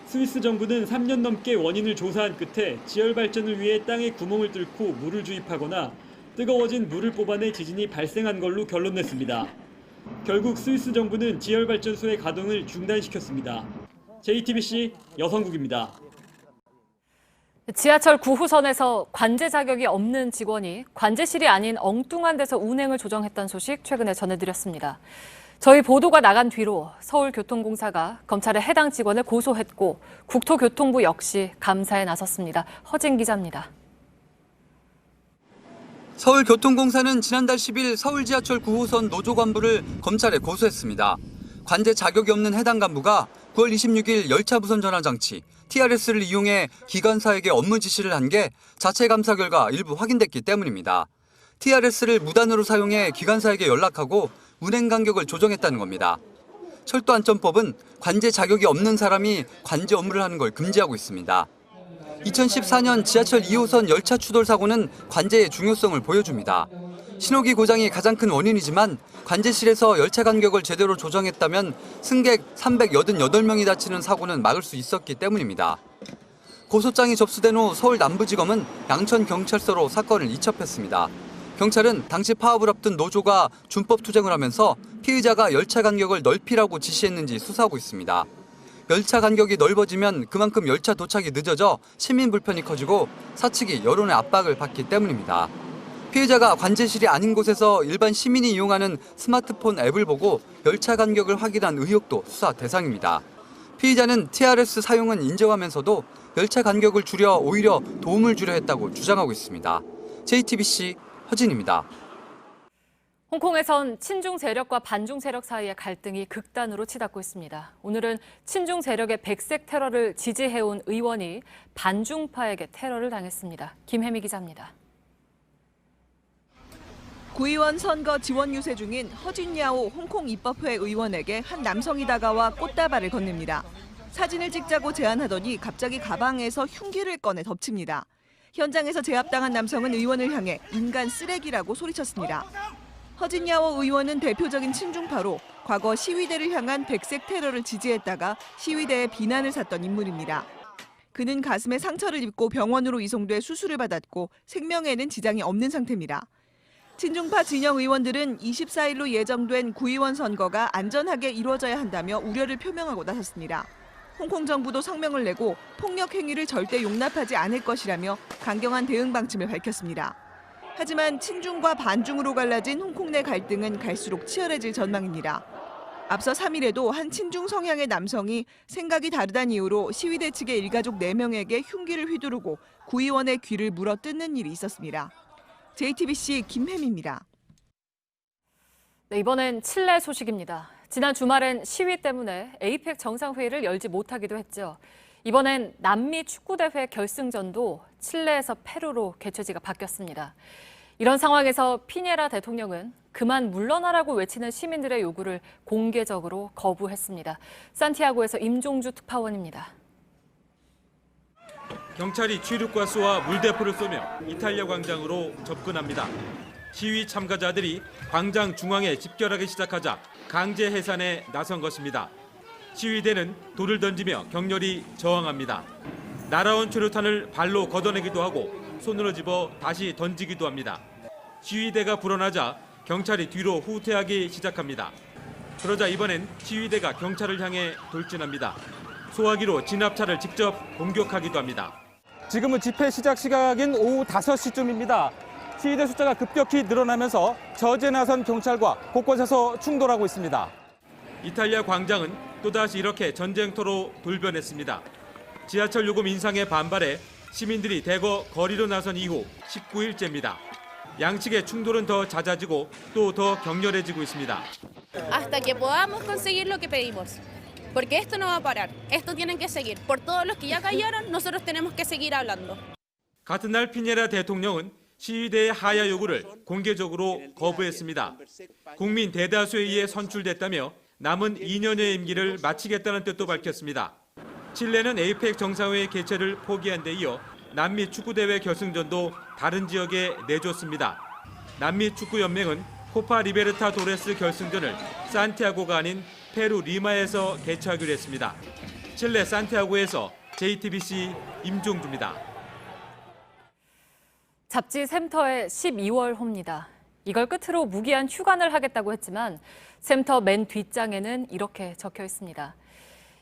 스위스 정부는 3년 넘게 원인을 조사한 끝에 지열 발전을 위해 땅에 구멍을 뚫고 물을 주입하거나 뜨거워진 물을 뽑아내 지진이 발생한 걸로 결론냈습니다. 결국 스위스 정부는 지열 발전소의 가동을 중단시켰습니다. JTBC 여성국입니다. 지하철 9호선에서 관제 자격이 없는 직원이 관제실이 아닌 엉뚱한 데서 운행을 조정했다는 소식 최근에 전해드렸습니다. 저희 보도가 나간 뒤로 서울교통공사가 검찰에 해당 직원을 고소했고 국토교통부 역시 감사에 나섰습니다. 허진 기자입니다. 서울교통공사는 지난달 10일 서울 지하철 9호선 노조 간부를 검찰에 고소했습니다. 관제 자격이 없는 해당 간부가 9월 26일 열차 무선 전화 장치 TRS를 이용해 기관사에게 업무 지시를 한 게 자체 감사 결과 일부 확인됐기 때문입니다. TRS를 무단으로 사용해 기관사에게 연락하고 운행 간격을 조정했다는 겁니다. 철도안전법은 관제 자격이 없는 사람이 관제 업무를 하는 걸 금지하고 있습니다. 2014년 지하철 2호선 열차 추돌 사고는 관제의 중요성을 보여줍니다. 신호기 고장이 가장 큰 원인이지만 관제실에서 열차 간격을 제대로 조정했다면 승객 388명이 다치는 사고는 막을 수 있었기 때문입니다. 고소장이 접수된 후 서울 남부지검은 양천경찰서로 사건을 이첩했습니다. 경찰은 당시 파업을 앞둔 노조가 준법 투쟁을 하면서 피의자가 열차 간격을 넓히라고 지시했는지 수사하고 있습니다. 열차 간격이 넓어지면 그만큼 열차 도착이 늦어져 시민 불편이 커지고 사측이 여론의 압박을 받기 때문입니다. 피해자가 관제실이 아닌 곳에서 일반 시민이 이용하는 스마트폰 앱을 보고 열차 간격을 확인한 의혹도 수사 대상입니다. 피의자는 TRS 사용은 인정하면서도 열차 간격을 줄여 오히려 도움을 주려 했다고 주장하고 있습니다. JTBC 허진입니다. 홍콩에선 친중 세력과 반중 세력 사이의 갈등이 극단으로 치닫고 있습니다. 오늘은 친중 세력의 백색 테러를 지지해온 의원이 반중파에게 테러를 당했습니다. 김혜미 기자입니다. 구의원 선거 지원 유세 중인 허진야오 홍콩 입법회 의원에게 한 남성이 다가와 꽃다발을 건넵니다. 사진을 찍자고 제안하더니 갑자기 가방에서 흉기를 꺼내 덮칩니다. 현장에서 제압당한 남성은 의원을 향해 인간 쓰레기라고 소리쳤습니다. 허진야오 의원은 대표적인 친중파로 과거 시위대를 향한 백색 테러를 지지했다가 시위대의 비난을 샀던 인물입니다. 그는 가슴에 상처를 입고 병원으로 이송돼 수술을 받았고 생명에는 지장이 없는 상태입니다. 친중파 진영 의원들은 24일로 예정된 구의원 선거가 안전하게 이루어져야 한다며 우려를 표명하고 나섰습니다. 홍콩 정부도 성명을 내고 폭력 행위를 절대 용납하지 않을 것이라며 강경한 대응 방침을 밝혔습니다. 하지만 친중과 반중으로 갈라진 홍콩 내 갈등은 갈수록 치열해질 전망입니다. 앞서 3일에도 한 친중 성향의 남성이 생각이 다르다는 이유로 시위대 측의 일가족 4명에게 흉기를 휘두르고 구의원의 귀를 물어 뜯는 일이 있었습니다. JTBC 김혜미입니다. 네, 이번엔 칠레 소식입니다. 지난 주말엔 시위 때문에 에이펙 정상회의를 열지 못하기도 했죠. 이번엔 남미 축구대회 결승전도 칠레에서 페루로 개최지가 바뀌었습니다. 이런 상황에서 피녜라 대통령은 그만 물러나라고 외치는 시민들의 요구를 공개적으로 거부했습니다. 산티아고에서 임종주 특파원입니다. 경찰이 취륙가스와 물대포를 쏘며 이탈리아 광장으로 접근합니다. 시위 참가자들이 광장 중앙에 집결하기 시작하자 강제 해산에 나선 것입니다. 시위대는 돌을 던지며 격렬히 저항합니다. 날아온 최루탄을 발로 걷어내기도 하고 손으로 집어 다시 던지기도 합니다. 시위대가 불어나자 경찰이 뒤로 후퇴하기 시작합니다. 그러자 이번엔 시위대가 경찰을 향해 돌진합니다. 소화기로 진압차를 직접 공격하기도 합니다. 지금은 집회 시작 시각인 오후 5시쯤입니다. 시위대 숫자가 급격히 늘어나면서 저지에 나선 경찰과 곳곳에서 충돌하고 있습니다. 이탈리아 광장은 또다시 이렇게 전쟁터로 돌변했습니다. 지하철 요금 인상에 반발해 시민들이 대거 거리로 나선 이후 19일째입니다. 양측의 충돌은 더 잦아지고 또 더 격렬해지고 있습니다. Hasta que podamos conseguir lo que pedimos. Porque esto no va a parar. Esto tienen que seguir. Por todos los que ya callaron, nosotros tenemos que seguir hablando. 같은 날 피녜라 대통령은 시위대의 하야 요구를 공개적으로 거부했습니다. 국민 대다수에 의해 선출됐다며 남은 2년의 임기를 마치겠다는 뜻도 밝혔습니다. 칠레는 에이펙 정상회의 개최를 포기한 데 이어 남미 축구대회 결승전도 다른 지역에 내줬습니다. 남미 축구연맹은 코파 리베르타 도레스 결승전을 산티아고가 아닌 페루 리마에서 개최하기로 했습니다. 칠레 산티아고에서 JTBC 임종주입니다. 잡지 샘터의 12월 호입니다. 이걸 끝으로 무기한 휴관을 하겠다고 했지만 샘터 맨 뒷장에는 이렇게 적혀 있습니다.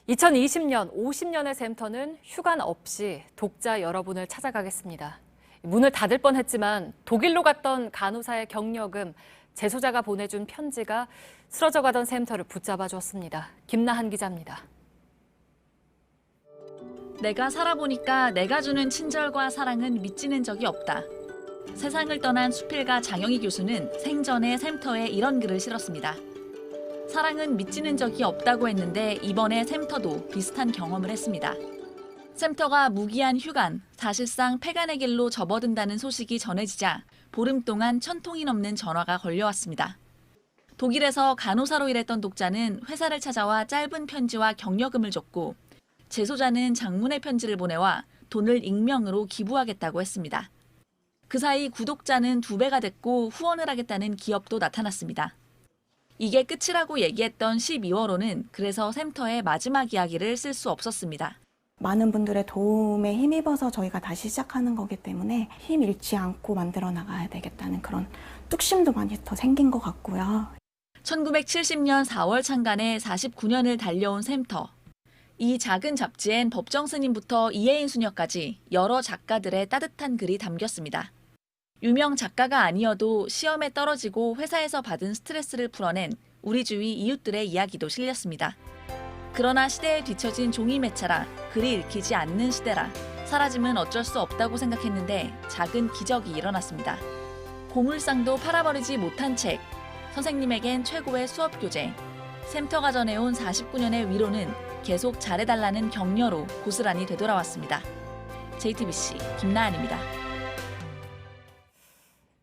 2020년 50년의 샘터는 휴관 없이 독자 여러분을 찾아가겠습니다. 문을 닫을 뻔했지만 독일로 갔던 간호사의 경력금, 재소자가 보내준 편지가 쓰러져 가던 샘터를 붙잡아 줬습니다. 김나한 기자입니다. 내가 살아보니까 내가 주는 친절과 사랑은 미치는 적이 없다. 세상을 떠난 수필가 장영희 교수는 생전에 샘터에 이런 글을 실었습니다. 사랑은 미치는 적이 없다고 했는데 이번에 샘터도 비슷한 경험을 했습니다. 샘터가 무기한 휴관, 사실상 폐간의 길로 접어든다는 소식이 전해지자 보름 동안 1000통이 넘는 전화가 걸려왔습니다. 독일에서 간호사로 일했던 독자는 회사를 찾아와 짧은 편지와 격려금을 줬고 재소자는 장문의 편지를 보내와 돈을 익명으로 기부하겠다고 했습니다. 그 사이 구독자는 2배가 됐고 후원을 하겠다는 기업도 나타났습니다. 이게 끝이라고 얘기했던 12월호는 그래서 샘터의 마지막 이야기를 쓸 수 없었습니다. 많은 분들의 도움에 힘입어서 저희가 다시 시작하는 거기 때문에 힘 잃지 않고 만들어 나가야 되겠다는 그런 뚝심도 많이 더 생긴 것 같고요. 1970년 4월 창간에 49년을 달려온 샘터. 이 작은 잡지엔 법정 스님부터 이혜인 수녀까지 여러 작가들의 따뜻한 글이 담겼습니다. 유명 작가가 아니어도 시험에 떨어지고 회사에서 받은 스트레스를 풀어낸 우리 주위 이웃들의 이야기도 실렸습니다. 그러나 시대에 뒤처진 종이 매체라 글이 읽히지 않는 시대라 사라짐은 어쩔 수 없다고 생각했는데 작은 기적이 일어났습니다. 고물상도 팔아버리지 못한 책, 선생님에겐 최고의 수업 교재, 샘터가 전해온 49년의 위로는 계속 잘해달라는 격려로 고스란히 되돌아왔습니다. JTBC 김나은입니다.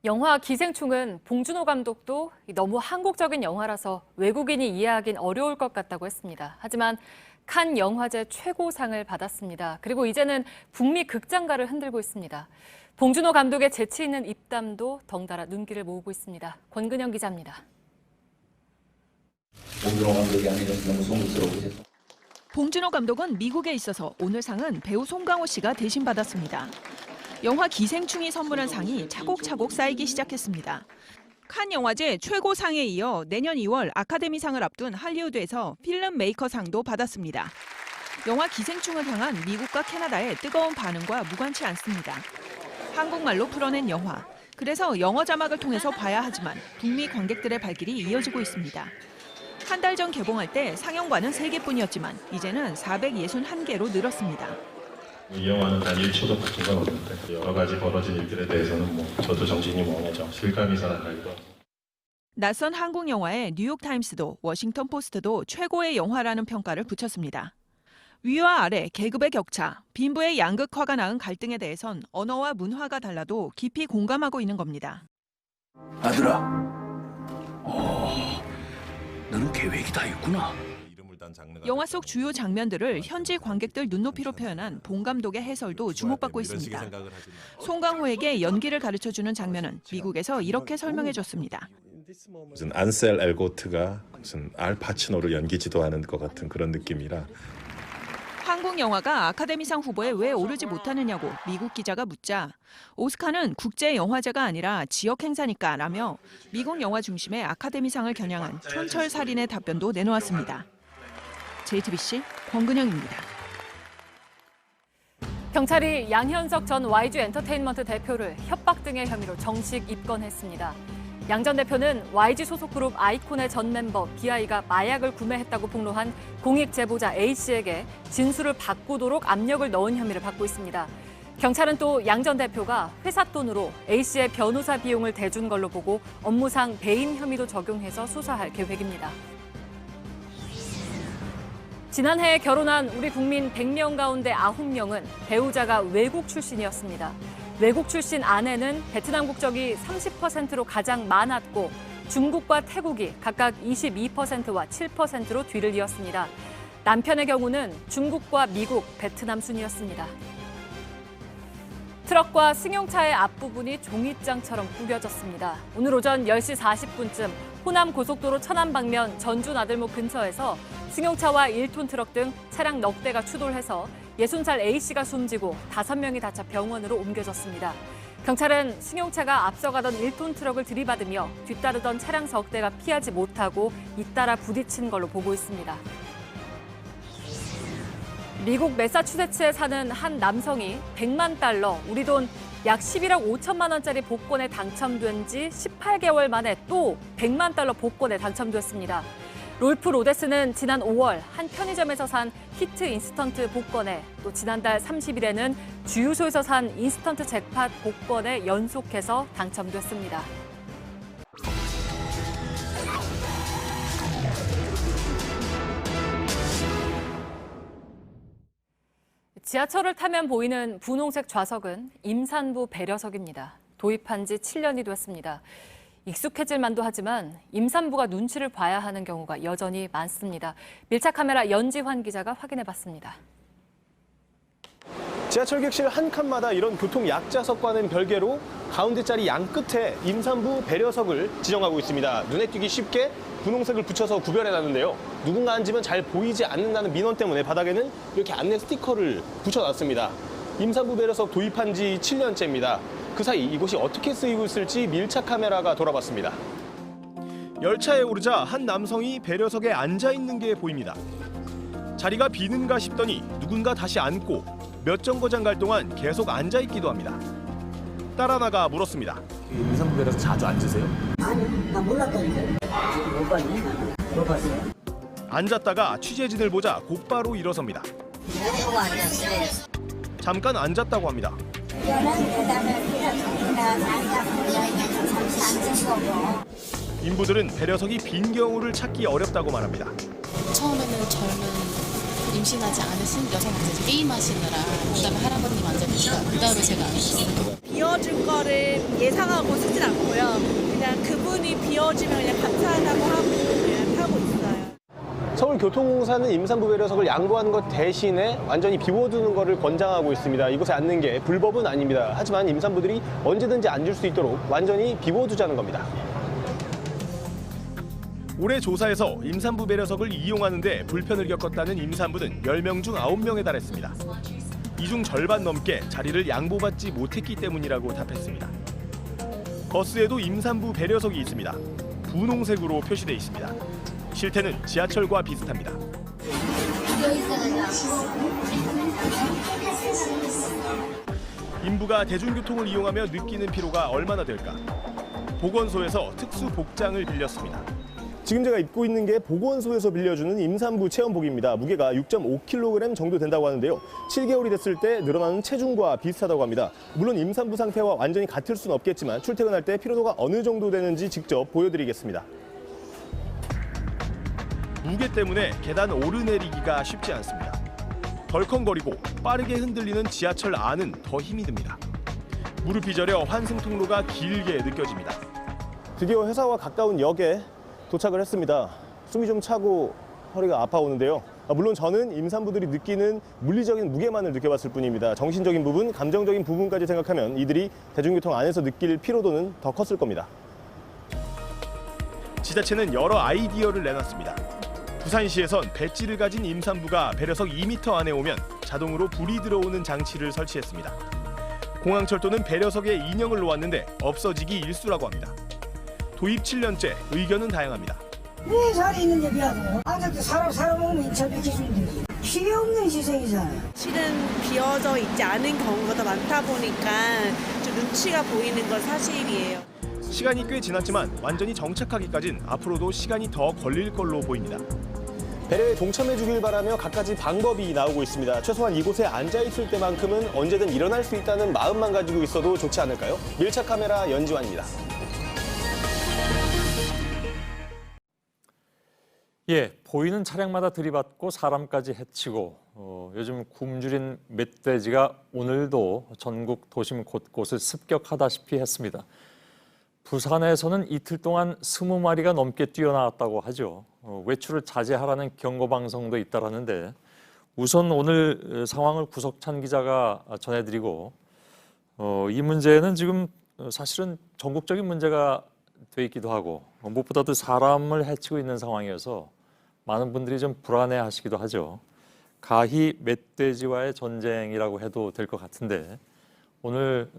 영화 기생충은 봉준호 감독도 너무 한국적인 영화라서 외국인이 이해하긴 어려울 것 같다고 했습니다. 하지만 칸 영화제 최고상을 받았습니다. 그리고 이제는 북미 극장가를 흔들고 있습니다. 봉준호 감독의 재치 있는 입담도 덩달아 눈길을 모으고 있습니다. 권근영 기자입니다. 봉준호 감독이 아니라 너무 송구스러우세요. 봉준호 감독은 미국에 있어서 오늘 상은 배우 송강호 씨가 대신 받았습니다. 영화 기생충이 선물한 상이 차곡차곡 쌓이기 시작했습니다. 칸 영화제 최고상에 이어 내년 2월 아카데미상을 앞둔 할리우드에서 필름 메이커상도 받았습니다. 영화 기생충을 향한 미국과 캐나다의 뜨거운 반응과 무관치 않습니다. 한국말로 풀어낸 영화. 그래서 영어 자막을 통해서 봐야 하지만 북미 관객들의 발길이 이어지고 있습니다. 한 달 전 개봉할 때 상영관은 3개뿐이었지만 이제는 461개로 늘었습니다. 이 영화는 단 1초도 바뀐 건 없는데 여러 가지 벌어진 일들에 대해서는 저도 정신이 멍해져 실감이 잘 안 나기도 하고. 낯선 한국 영화에 뉴욕타임스도 워싱턴 포스트도 최고의 영화라는 평가를 붙였습니다. 위와 아래, 계급의 격차, 빈부의 양극화가 낳은 갈등에 대해선 언어와 문화가 달라도 깊이 공감하고 있는 겁니다. 아들아, 너는 계획이 다 있구나. 영화 속 주요 장면들을 현지 관객들 눈높이로 표현한 봉 감독의 해설도 주목받고 있습니다. 송강호에게 연기를 가르쳐주는 장면은 미국에서 이렇게 설명해줬습니다. 무슨 안셀 엘고트가 무슨 알 파치노를 연기 지도하는 것 같은 그런 느낌이라. 한국 영화가 아카데미상 후보에 왜 오르지 못하느냐고 미국 기자가 묻자 오스카는 국제 영화제가 아니라 지역 행사니까 라며 미국 영화 중심의 아카데미상을 겨냥한 촌철살인의 답변도 내놓았습니다. JTBC 권근영입니다. 경찰이 양현석 전 YG 엔터테인먼트 대표를 협박 등의 혐의로 정식 입건했습니다. 양 전 대표는 YG 소속 그룹 아이콘의 전 멤버 BI가 마약을 구매했다고 폭로한 공익 제보자 A씨에게 진술을 바꾸도록 압력을 넣은 혐의를 받고 있습니다. 경찰은 또 양 전 대표가 회사 돈으로 A씨의 변호사 비용을 대준 걸로 보고 업무상 배임 혐의도 적용해서 수사할 계획입니다. 지난해 결혼한 우리 국민 100명 가운데 9명은 배우자가 외국 출신이었습니다. 외국 출신 아내는 베트남 국적이 30%로 가장 많았고 중국과 태국이 각각 22%와 7%로 뒤를 이었습니다. 남편의 경우는 중국과 미국, 베트남 순이었습니다. 트럭과 승용차의 앞부분이 종이장처럼 구겨졌습니다. 오늘 오전 10시 40분쯤 호남 고속도로 천안 방면 전주 나들목 근처에서 승용차와 1톤 트럭 등 차량 넉 대가 추돌해서 60살 A씨가 숨지고 5명이 다쳐 병원으로 옮겨졌습니다. 경찰은 승용차가 앞서가던 1톤 트럭을 들이받으며 뒤따르던 차량 석 대가 피하지 못하고 잇따라 부딪힌 걸로 보고 있습니다. 미국 매사추세츠에 사는 한 남성이 100만 달러, 우리 돈 약 11억 5천만 원짜리 복권에 당첨된 지 18개월 만에 또 100만 달러 복권에 당첨됐습니다. 롤프 로데스는 지난 5월 한 편의점에서 산 히트 인스턴트 복권에 또 지난달 30일에는 주유소에서 산 인스턴트 잭팟 복권에 연속해서 당첨됐습니다. 지하철을 타면 보이는 분홍색 좌석은 임산부 배려석입니다. 도입한 지 7년이 됐습니다. 익숙해질 만도 하지만 임산부가 눈치를 봐야 하는 경우가 여전히 많습니다. 밀착 카메라 연지환 기자가 확인해봤습니다. 지하철 객실 한 칸마다 이런 교통 약자석과는 별개로 가운데 자리 양 끝에 임산부 배려석을 지정하고 있습니다. 눈에 띄기 쉽게 분홍색을 붙여서 구별해놨는데요. 누군가 앉으면 잘 보이지 않는다는 민원 때문에 바닥에는 이렇게 안내 스티커를 붙여놨습니다. 임산부 배려석 도입한 지 7년째입니다. 그 사이 이곳이 어떻게 쓰이고 있을지 밀착 카메라가 돌아봤습니다. 열차에 오르자 한 남성이 배려석에 앉아 있는 게 보입니다. 자리가 비는가 싶더니 누군가 다시 앉고 몇 정거장 갈 동안 계속 앉아 있기도 합니다. 따라 나가 물었습니다. 임산부 배려서 자주 앉으세요? 아니, 나 몰랐다니까. 못 봤네. 못 봤어요. 앉았다가 취재진을 보자 곧바로 일어섭니다. 뭐라고 앉았어요? 잠깐 앉았다고 합니다. 인부들은 배려석이 빈 경우를 찾기 어렵다고 말합니다. 처음에는 저는 임신하지 않으신 여성분들 게임하시느라 그다음에 할아버님 앉아계시고 그다음에 제가 앉았어요. 비워줄 거를 예상하고 쓰진 않고요. 그냥 그분이 비워주면 그냥 감사하다고 하고 그냥 타고 있어요. 서울교통공사는 임산부 배려석을 양보하는 것 대신에 완전히 비워두는 것을 권장하고 있습니다. 이곳에 앉는 게 불법은 아닙니다. 하지만 임산부들이 언제든지 앉을 수 있도록 완전히 비워두자는 겁니다. 올해 조사에서 임산부 배려석을 이용하는 데 불편을 겪었다는 임산부는 10명 중 9명에 달했습니다. 이 중 절반 넘게 자리를 양보받지 못했기 때문이라고 답했습니다. 버스에도 임산부 배려석이 있습니다. 분홍색으로 표시되어 있습니다. 실태는 지하철과 비슷합니다. 인부가 대중교통을 이용하며 느끼는 피로가 얼마나 될까? 보건소에서 특수 복장을 빌렸습니다. 지금 제가 입고 있는 게 보건소에서 빌려주는 임산부 체험복입니다. 무게가 6.5kg 정도 된다고 하는데요. 7개월이 됐을 때 늘어나는 체중과 비슷하다고 합니다. 물론 임산부 상태와 완전히 같을 수는 없겠지만 출퇴근할 때 피로도가 어느 정도 되는지 직접 보여드리겠습니다. 무게 때문에 계단 오르내리기가 쉽지 않습니다. 덜컹거리고 빠르게 흔들리는 지하철 안은 더 힘이 듭니다. 무릎이 저려 환승 통로가 길게 느껴집니다. 드디어 회사와 가까운 역에 도착을 했습니다. 숨이 좀 차고 허리가 아파오는데요. 물론 저는 임산부들이 느끼는 물리적인 무게만을 느껴봤을 뿐입니다. 정신적인 부분, 감정적인 부분까지 생각하면 이들이 대중교통 안에서 느낄 피로도는 더 컸을 겁니다. 지자체는 여러 아이디어를 내놨습니다. 부산시에선 배지를 가진 임산부가 배려석 2m 안에 오면 자동으로 불이 들어오는 장치를 설치했습니다. 공항철도는 배려석에 인형을 놓았는데 없어지기 일쑤라고 합니다. 도입 7년째 의견은 다양합니다. 왜 자리 있는데 비하세요? 앉아도 사람 오면 인터뷰 기준되지. 필요 없는 희생이잖아요. 실은 비워져 있지 않은 경우가 더 많다 보니까 좀 눈치가 보이는 건 사실이에요. 시간이 꽤 지났지만 완전히 정착하기까진 앞으로도 시간이 더 걸릴 걸로 보입니다. 배려에 동참해 주길 바라며 갖가지 방법이 나오고 있습니다. 최소한 이곳에 앉아있을 때만큼은 언제든 일어날 수 있다는 마음만 가지고 있어도 좋지 않을까요? 밀착 카메라 연지환입니다. 예, 보이는 차량마다 들이받고 사람까지 해치고 요즘 굶주린 멧돼지가 오늘도 전국 도심 곳곳을 습격하다시피 했습니다. 부산에서는 이틀 동안 20마리가 넘게 뛰어나왔다고 하죠. 외출을 자제하라는 경고방송도 잇따랐는데 우선 오늘 상황을 구석찬 기자가 전해드리고 이 문제는 지금 사실은 전국적인 문제가 돼 있기도 하고 무엇보다도 사람을 해치고 있는 상황이어서 많은 분들이 좀 불안해하시기도 하죠. 가히 멧돼지와의 전쟁이라고 해도 될 것 같은데 오늘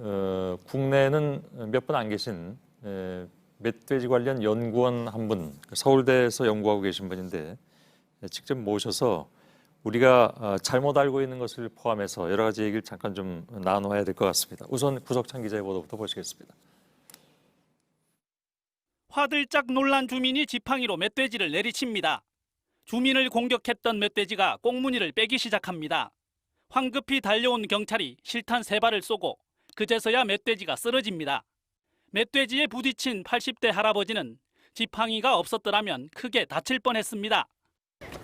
국내에는 몇 분 안 계신 멧돼지 관련 연구원 한 분, 서울대에서 연구하고 계신 분인데 직접 모셔서 우리가 잘못 알고 있는 것을 포함해서 여러 가지 얘기를 잠깐 좀 나눠야 될 것 같습니다. 우선 구석찬 기자의 보도부터 보시겠습니다. 화들짝 놀란 주민이 지팡이로 멧돼지를 내리칩니다. 주민을 공격했던 멧돼지가 꽁무니를 빼기 시작합니다. 황급히 달려온 경찰이 실탄 3발을 쏘고 그제서야 멧돼지가 쓰러집니다. 멧돼지에 부딪힌 80대 할아버지는 지팡이가 없었더라면 크게 다칠 뻔했습니다.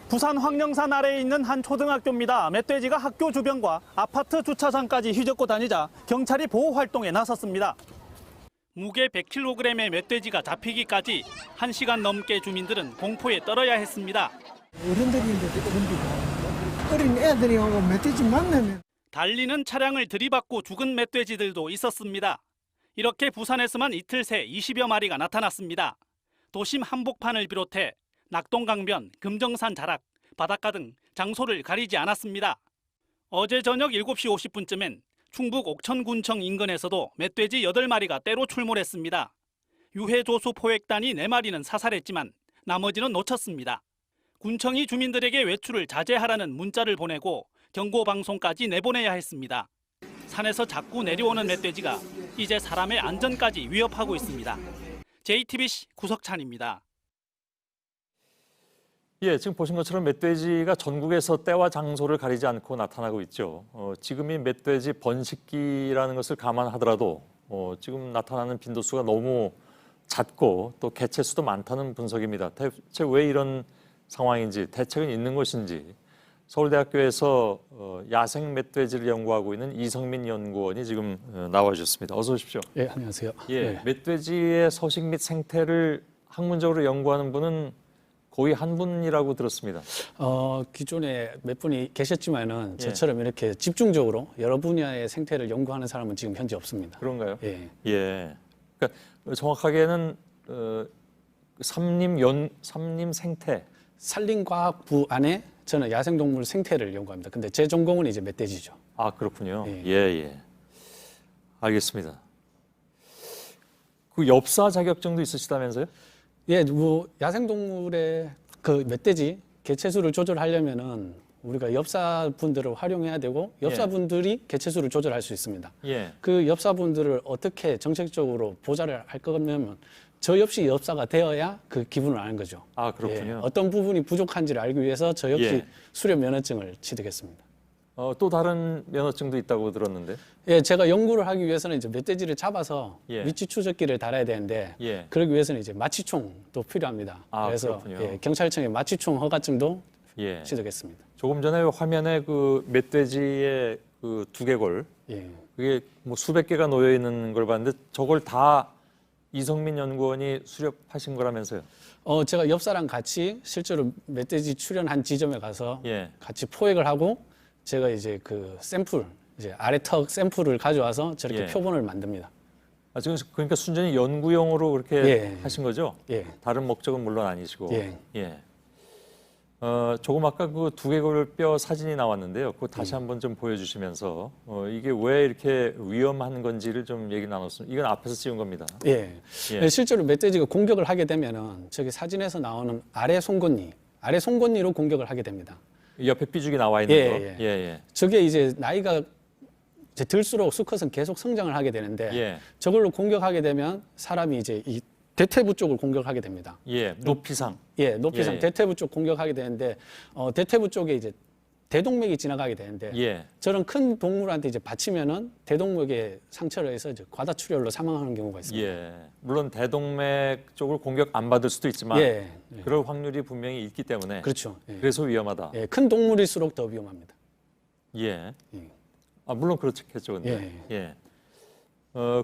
부산 황령산 아래에 있는 한 초등학교입니다. 멧돼지가 학교 주변과 아파트 주차장까지 휘젓고 다니자 경찰이 보호 활동에 나섰습니다. 무게 100kg의 멧돼지가 잡히기까지 1시간 넘게 주민들은 공포에 떨어야 했습니다. 어른들인데도 어린 애들이 오고 멧돼지 만나면 달리는 차량을 들이받고 죽은 멧돼지들도 있었습니다. 이렇게 부산에서만 이틀 새 20여 마리가 나타났습니다. 도심 한복판을 비롯해 낙동강변, 금정산 자락, 바닷가 등 장소를 가리지 않았습니다. 어제 저녁 7시 50분쯤엔 충북 옥천군청 인근에서도 멧돼지 8마리가 때로 출몰했습니다. 유해조수 포획단이 4마리는 사살했지만 나머지는 놓쳤습니다. 군청이 주민들에게 외출을 자제하라는 문자를 보내고 경고방송까지 내보내야 했습니다. 산에서 자꾸 내려오는 멧돼지가 이제 사람의 안전까지 위협하고 있습니다. JTBC 구석찬입니다. 예, 지금 보신 것처럼 멧돼지가 전국에서 때와 장소를 가리지 않고 나타나고 있죠. 지금 이 멧돼지 번식기라는 것을 감안하더라도 지금 나타나는 빈도수가 너무 잦고 또 개체수도 많다는 분석입니다. 대체 왜 이런 상황인지 대책은 있는 것인지 서울대학교에서 야생 멧돼지를 연구하고 있는 이성민 연구원이 지금 나와주셨습니다. 어서 오십시오. 예, 안녕하세요. 예, 멧돼지의 서식 및 생태를 학문적으로 연구하는 분은 거의 한 분이라고 들었습니다. 기존에 몇 분이 계셨지만은 저처럼 이렇게 집중적으로 여러 분야의 생태를 연구하는 사람은 지금 현재 없습니다. 그런가요? 예. 예. 그러니까 정확하게는 삼림 생태. 산림과학부 안에 저는 야생동물 생태를 연구합니다. 근데 제 전공은 이제 멧돼지죠. 아, 그렇군요. 예. 알겠습니다. 그 엽사 자격증도 있으시다면서요? 예, 뭐 야생동물의 그 멧돼지 개체수를 조절하려면은 우리가 엽사분들을 활용해야 되고 엽사분들이 개체수를 조절할 수 있습니다. 예. 그 엽사분들을 어떻게 정책적으로 보좌를 할 거냐면 저 역시 엽사가 되어야 그 기분을 아는 거죠. 아, 그렇군요. 어떤 부분이 부족한지를 알기 위해서 저 역시 수렵 면허증을 취득했습니다. 또 다른 면허증도 있다고 들었는데. 예, 제가 연구를 하기 위해서는 이제 멧돼지를 잡아서 위치 추적기를 달아야 되는데 그러기 위해서는 이제 마취총도 필요합니다. 그래서 경찰청의 마취총 허가증도 취득했습니다. 조금 전에 화면에 그 멧돼지의 그 두개골, 그게 뭐 수백 개가 놓여 있는 걸 봤는데 저걸 다 이성민 연구원이 수렵하신 거라면서요? 제가 엽사랑 같이 실제로 멧돼지 출현한 지점에 가서 같이 포획을 하고 제가 이제 그 샘플, 이제 아래 턱 샘플을 가져와서 저렇게 표본을 만듭니다. 아, 지금 그러니까 순전히 연구용으로 그렇게 하신 거죠? 다른 목적은 물론 아니시고. 조금 아까 그 두개골 뼈 사진이 나왔는데요. 그거 다시 한번 좀 보여주시면서 이게 왜 이렇게 위험한 건지를 좀 얘기 나눴습니다. 이건 앞에서 찍은 겁니다. 실제로 멧돼지가 공격을 하게 되면은 저기 사진에서 나오는 아래 송곳니로 공격을 하게 됩니다. 옆에 삐죽이 나와 있는 거. 저게 이제 나이가 이제 들수록 수컷은 계속 성장을 하게 되는데 저걸로 공격하게 되면 사람이 이제 이 대퇴부 쪽을 공격하게 됩니다. 높이상. 높이상 대퇴부 쪽 공격하게 되는데 대퇴부 쪽에 이제 대동맥이 지나가게 되는데 저런 큰 동물한테 이제 받치면은 대동맥에 상처를 해서 이제 과다출혈로 사망하는 경우가 있습니다. 물론 대동맥 쪽을 공격 안 받을 수도 있지만 그럴 확률이 분명히 있기 때문에 그렇죠. 그래서 위험하다. 큰 동물일수록 더 위험합니다. 아, 물론 그렇겠죠. 근데.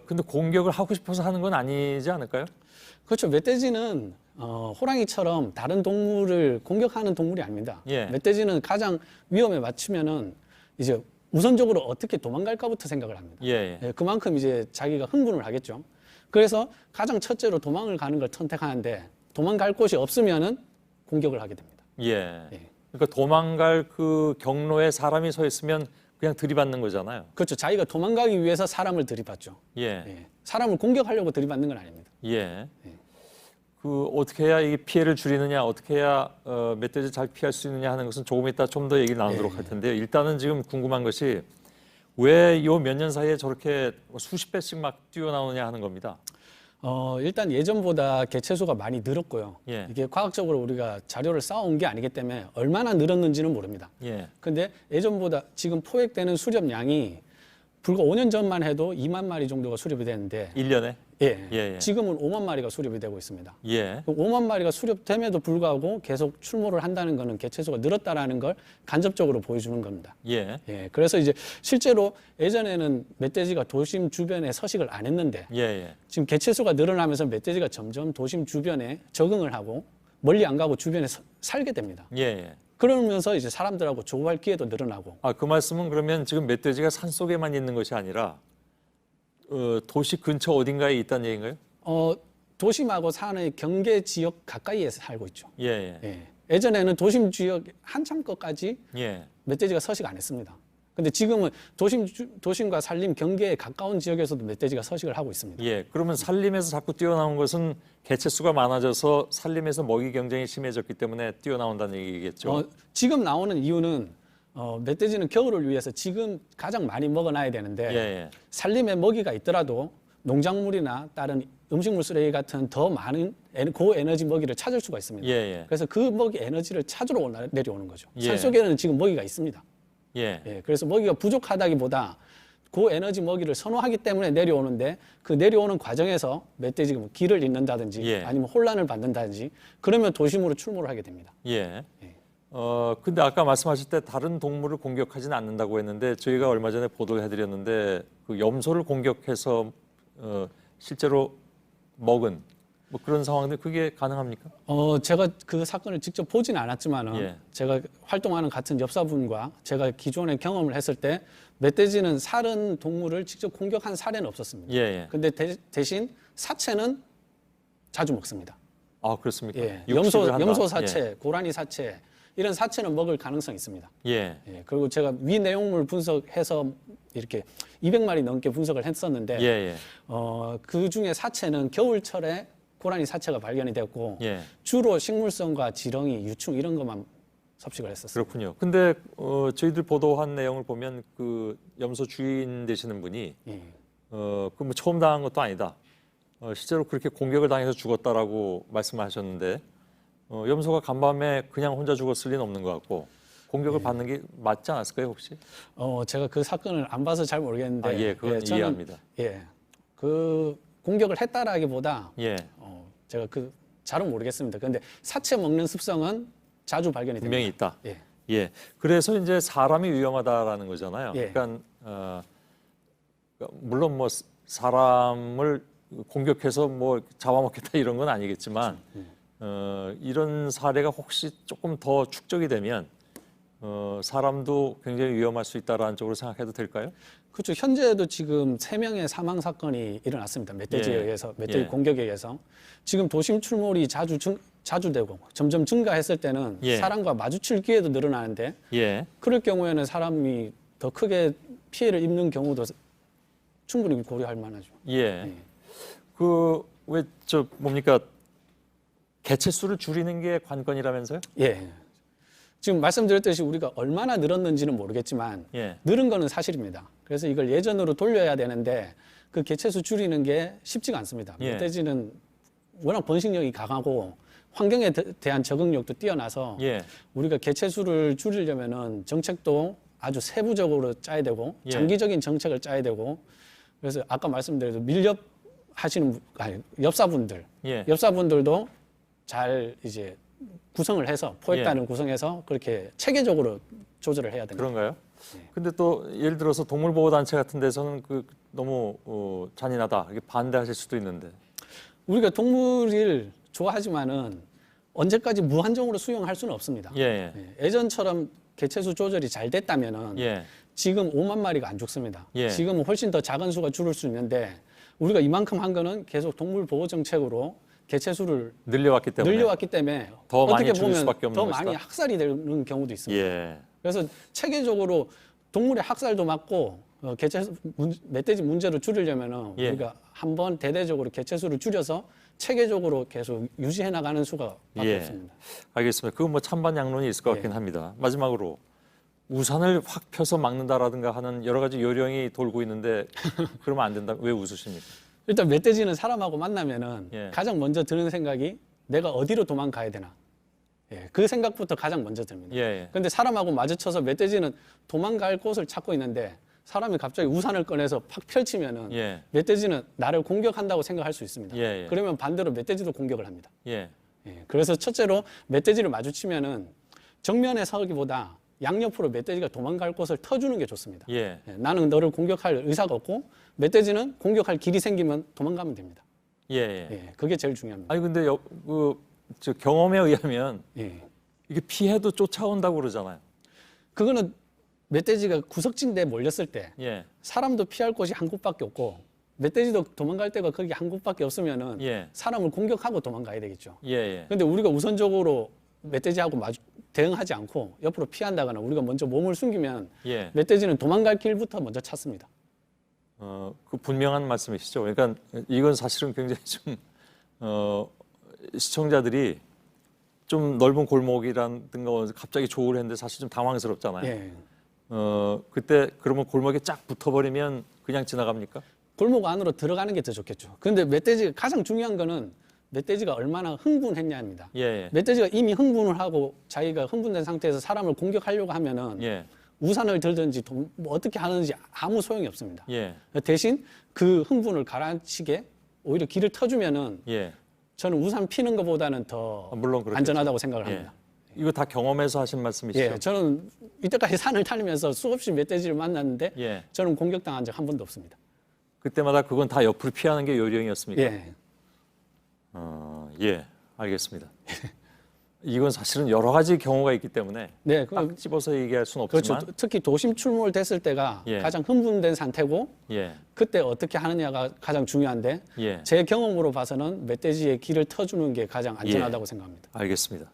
근데 공격을 하고 싶어서 하는 건 아니지 않을까요? 그렇죠. 멧돼지는 호랑이처럼 다른 동물을 공격하는 동물이 아닙니다. 멧돼지는 가장 위험에 맞추면은 이제 우선적으로 어떻게 도망갈까부터 생각을 합니다. 그만큼 이제 자기가 흥분을 하겠죠. 그래서 가장 첫째로 도망을 가는 걸 선택하는데 도망갈 곳이 없으면은 공격을 하게 됩니다. 그러니까 도망갈 그 경로에 사람이 서 있으면 그냥 들이받는 거잖아요. 그렇죠. 자기가 도망가기 위해서 사람을 들이받죠. 사람을 공격하려고 들이받는 건 아닙니다. 그 어떻게 해야 이 피해를 줄이느냐, 어떻게 해야 멧돼지 잘 피할 수 있느냐 하는 것은 조금 이따 좀 더 얘기를 나누도록 할 텐데요. 일단은 지금 궁금한 것이 왜 요 몇 년 사이에 저렇게 수십 배씩 막 뛰어나오느냐 하는 겁니다. 일단 예전보다 개체수가 많이 늘었고요. 이게 과학적으로 우리가 자료를 쌓아온 게 아니기 때문에 얼마나 늘었는지는 모릅니다. 근데 예전보다 지금 포획되는 수렵량이 불과 5년 전만 해도 2만 마리 정도가 수렵이 되는데 1년에? 지금은 5만 마리가 수렵이 되고 있습니다. 5만 마리가 수렵됨에도 불구하고 계속 출몰을 한다는 것은 개체수가 늘었다라는 걸 간접적으로 보여주는 겁니다. 그래서 이제 실제로 예전에는 멧돼지가 도심 주변에 서식을 안 했는데 지금 개체수가 늘어나면서 멧돼지가 점점 도심 주변에 적응을 하고 멀리 안 가고 주변에 살게 됩니다. 그러면서 이제 사람들하고 조우할 기회도 늘어나고. 그 말씀은 그러면 지금 멧돼지가 산 속에만 있는 것이 아니라 도시 근처 어딘가에 있다는 얘기인가요? 도심하고 산의 경계 지역 가까이에 살고 있죠. 예전에는 도심 지역 한참 것까지 멧돼지가 서식 안 했습니다. 근데 지금은 도심과 산림 경계에 가까운 지역에서도 멧돼지가 서식을 하고 있습니다. 그러면 산림에서 자꾸 뛰어나온 것은 개체수가 많아져서 산림에서 먹이 경쟁이 심해졌기 때문에 뛰어나온다는 얘기겠죠? 지금 나오는 이유는 멧돼지는 겨울을 위해서 지금 가장 많이 먹어놔야 되는데 예. 산림에 먹이가 있더라도 농작물이나 다른 음식물 쓰레기 같은 더 많은 고에너지 먹이를 찾을 수가 있습니다. 예. 그래서 그 먹이 에너지를 찾으러 내려오는 거죠. 예. 산속에는 지금 먹이가 있습니다. 예. 그래서 먹이가 부족하다기보다 고에너지 먹이를 선호하기 때문에 내려오는데 그 내려오는 과정에서 멧돼지가 뭐 길을 잃는다든지 예. 아니면 혼란을 받는다든지 그러면 도심으로 출몰을 하게 됩니다. 예. 근데 아까 말씀하실 때 다른 동물을 공격하지는 않는다고 했는데 저희가 얼마 전에 보도를 해드렸는데 그 염소를 공격해서 실제로 먹은 뭐 그런 상황들 그게 가능합니까? 제가 그 사건을 직접 보진 않았지만은 예. 제가 활동하는 같은 엽사분과 제가 기존에 경험을 했을 때 멧돼지는 사른 동물을 직접 공격한 사례는 없었습니다. 예. 근데 대신 사체는 자주 먹습니다. 아, 그렇습니까? 예. 육식을 한다. 염소 사체, 고라니 사체 이런 사체는 먹을 가능성이 있습니다. 예. 그리고 제가 위 내용물 분석해서 이렇게 200마리 넘게 분석을 했었는데 예. 그 중에 사체는 겨울철에 고라니 사체가 발견이 됐고 예. 주로 식물성과 지렁이, 유충 이런 것만 섭식을 했었어요. 그렇군요. 근데 저희들 보도한 내용을 보면 그 염소 주인 되시는 분이 그 뭐 처음 당한 것도 아니다. 실제로 그렇게 공격을 당해서 죽었다라고 말씀하셨는데 염소가 간밤에 그냥 혼자 죽었을 리는 없는 것 같고 공격을 받는 게 맞지 않았을까요 혹시? 제가 그 사건을 안 봐서 잘 모르겠는데 그건 저는, 이해합니다. 그 공격을 했다라기보다 예. 제가 그 잘은 모르겠습니다. 그런데 사체 먹는 습성은 자주 발견이 됩니다. 분명히 있다. 예. 예. 그래서 이제 사람이 위험하다라는 거잖아요. 예. 그러니까 물론 뭐 사람을 공격해서 뭐 잡아먹겠다 이런 건 아니겠지만 이런 사례가 혹시 조금 더 축적이 되면 사람도 굉장히 위험할 수 있다라는 쪽으로 생각해도 될까요? 그렇죠. 현재도 지금 3명의 사망 사건이 일어났습니다. 멧돼지에 의해서, 멧돼지 공격에 의해서. 지금 도심 출몰이 자주 되고 점점 증가했을 때는 사람과 마주칠 기회도 늘어나는데 그럴 경우에는 사람이 더 크게 피해를 입는 경우도 충분히 고려할 만하죠. 그 왜 뭡니까 개체 수를 줄이는 게 관건이라면서요? 예. 지금 말씀드렸듯이 우리가 얼마나 늘었는지는 모르겠지만 늘은 거는 사실입니다. 그래서 이걸 예전으로 돌려야 되는데 그 개체수 줄이는 게 쉽지가 않습니다. 멧돼지는 워낙 번식력이 강하고 환경에 대한 적응력도 뛰어나서 우리가 개체수를 줄이려면은 정책도 아주 세부적으로 짜야 되고 장기적인 정책을 짜야 되고 그래서 아까 말씀드린 엽사분들도 잘 이제 구성을 해서 포획단을 구성해서 그렇게 체계적으로 조절을 해야 됩니다. 그런가요? 근데 또 예를 들어서 동물보호단체 같은 데서는 그 너무 잔인하다 이렇게 반대하실 수도 있는데 우리가 동물을 좋아하지만은 언제까지 무한정으로 수용할 수는 없습니다. 예전처럼 개체수 조절이 잘 됐다면은 지금 5만 마리가 안 죽습니다. 지금은 훨씬 더 작은 수가 줄을 수 있는데 우리가 이만큼 한 거는 계속 동물 보호 정책으로 개체수를 늘려왔기 때문에 더 어떻게 많이 줄일 보면 수밖에 없는 더 것이다. 많이 학살이 되는 경우도 있습니다. 그래서 체계적으로 동물의 학살도 막고 멧돼지 문제를 줄이려면은 우리가 한번 대대적으로 개체수를 줄여서 체계적으로 계속 유지해 나가는 수가 밖에 없습니다. 알겠습니다. 그건 뭐 찬반 양론이 있을 것 같긴 합니다. 마지막으로 우산을 확 펴서 막는다라든가 하는 여러 가지 요령이 돌고 있는데 그러면 안 된다. 왜 웃으십니까? 일단 멧돼지는 사람하고 만나면은 가장 먼저 드는 생각이 내가 어디로 도망가야 되나. 그 생각부터 가장 먼저 듭니다. 그런데 사람하고 마주쳐서 멧돼지는 도망갈 곳을 찾고 있는데 사람이 갑자기 우산을 꺼내서 팍 펼치면은 멧돼지는 나를 공격한다고 생각할 수 있습니다. 그러면 반대로 멧돼지도 공격을 합니다. 그래서 첫째로 멧돼지를 마주치면은 정면에 서기보다 양옆으로 멧돼지가 도망갈 곳을 터주는 게 좋습니다. 나는 너를 공격할 의사가 없고 멧돼지는 공격할 길이 생기면 도망가면 됩니다. 그게 제일 중요합니다. 아니 근데 저 경험에 의하면 이게 피해도 쫓아온다고 그러잖아요. 그거는 멧돼지가 구석진대에 몰렸을 때 사람도 피할 곳이 한 곳밖에 없고 멧돼지도 도망갈 데가 거기 한 곳밖에 없으면은 사람을 공격하고 도망가야 되겠죠. 근데 우리가 우선적으로 멧돼지하고 대응하지 않고 옆으로 피한다거나 우리가 먼저 몸을 숨기면 멧돼지는 도망갈 길부터 먼저 찾습니다. 그 분명한 말씀이시죠. 그러니까 이건 사실은 굉장히 좀 시청자들이 좀 넓은 골목이라든가 갑자기 조우를 했는데 사실 좀 당황스럽잖아요. 예. 그때 그러면 골목에 쫙 붙어버리면 그냥 지나갑니까? 골목 안으로 들어가는 게 더 좋겠죠. 그런데 멧돼지 가장 중요한 거는 멧돼지가 얼마나 흥분했냐입니다. 예. 멧돼지가 이미 흥분을 하고 자기가 흥분된 상태에서 사람을 공격하려고 하면은 예. 우산을 들든지 뭐 어떻게 하는지 아무 소용이 없습니다. 예. 대신 그 흥분을 가라앉히게 오히려 길을 터주면은 예. 저는 우산 피는 것보다는 더 물론 그렇겠죠. 안전하다고 생각을 예. 합니다. 이거 다 경험해서 하신 말씀이시죠? 예, 저는 이때까지 산을 타면서 수없이 멧돼지를 만났는데 예. 저는 공격당한 적 한 번도 없습니다. 그때마다 그건 다 옆으로 피하는 게 요령이었습니까? 예. 예, 알겠습니다. 이건 사실은 여러 가지 경우가 있기 때문에 네, 딱 집어서 얘기할 수는 없지만 그렇죠. 특히 도심 출몰됐을 때가 예. 가장 흥분된 상태고 예. 그때 어떻게 하느냐가 가장 중요한데 예. 제 경험으로 봐서는 멧돼지의 길을 터주는 게 가장 안전하다고 생각합니다. 알겠습니다.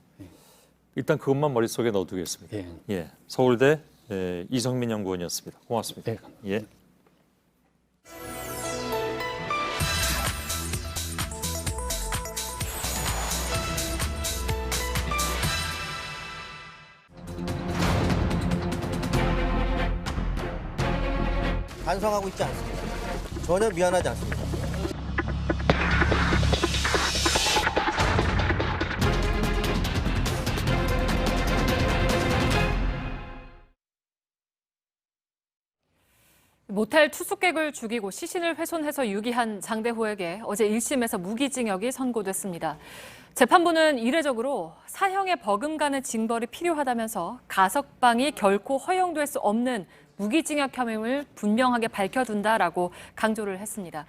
일단 그것만 머릿속에 넣어두겠습니다. 예. 예. 서울대 이성민 연구원이었습니다. 고맙습니다. 네. 예. 반성하고 있지 않습니다. 전혀 미안하지 않습니다. 모텔 투숙객을 죽이고 시신을 훼손해서 유기한 장대호에게 어제 1심에서 무기징역이 선고됐습니다. 재판부는 이례적으로 사형에 버금가는 징벌이 필요하다면서 가석방이 결코 허용될 수 없는 무기징역 혐의를 분명하게 밝혀둔다라고 강조를 했습니다.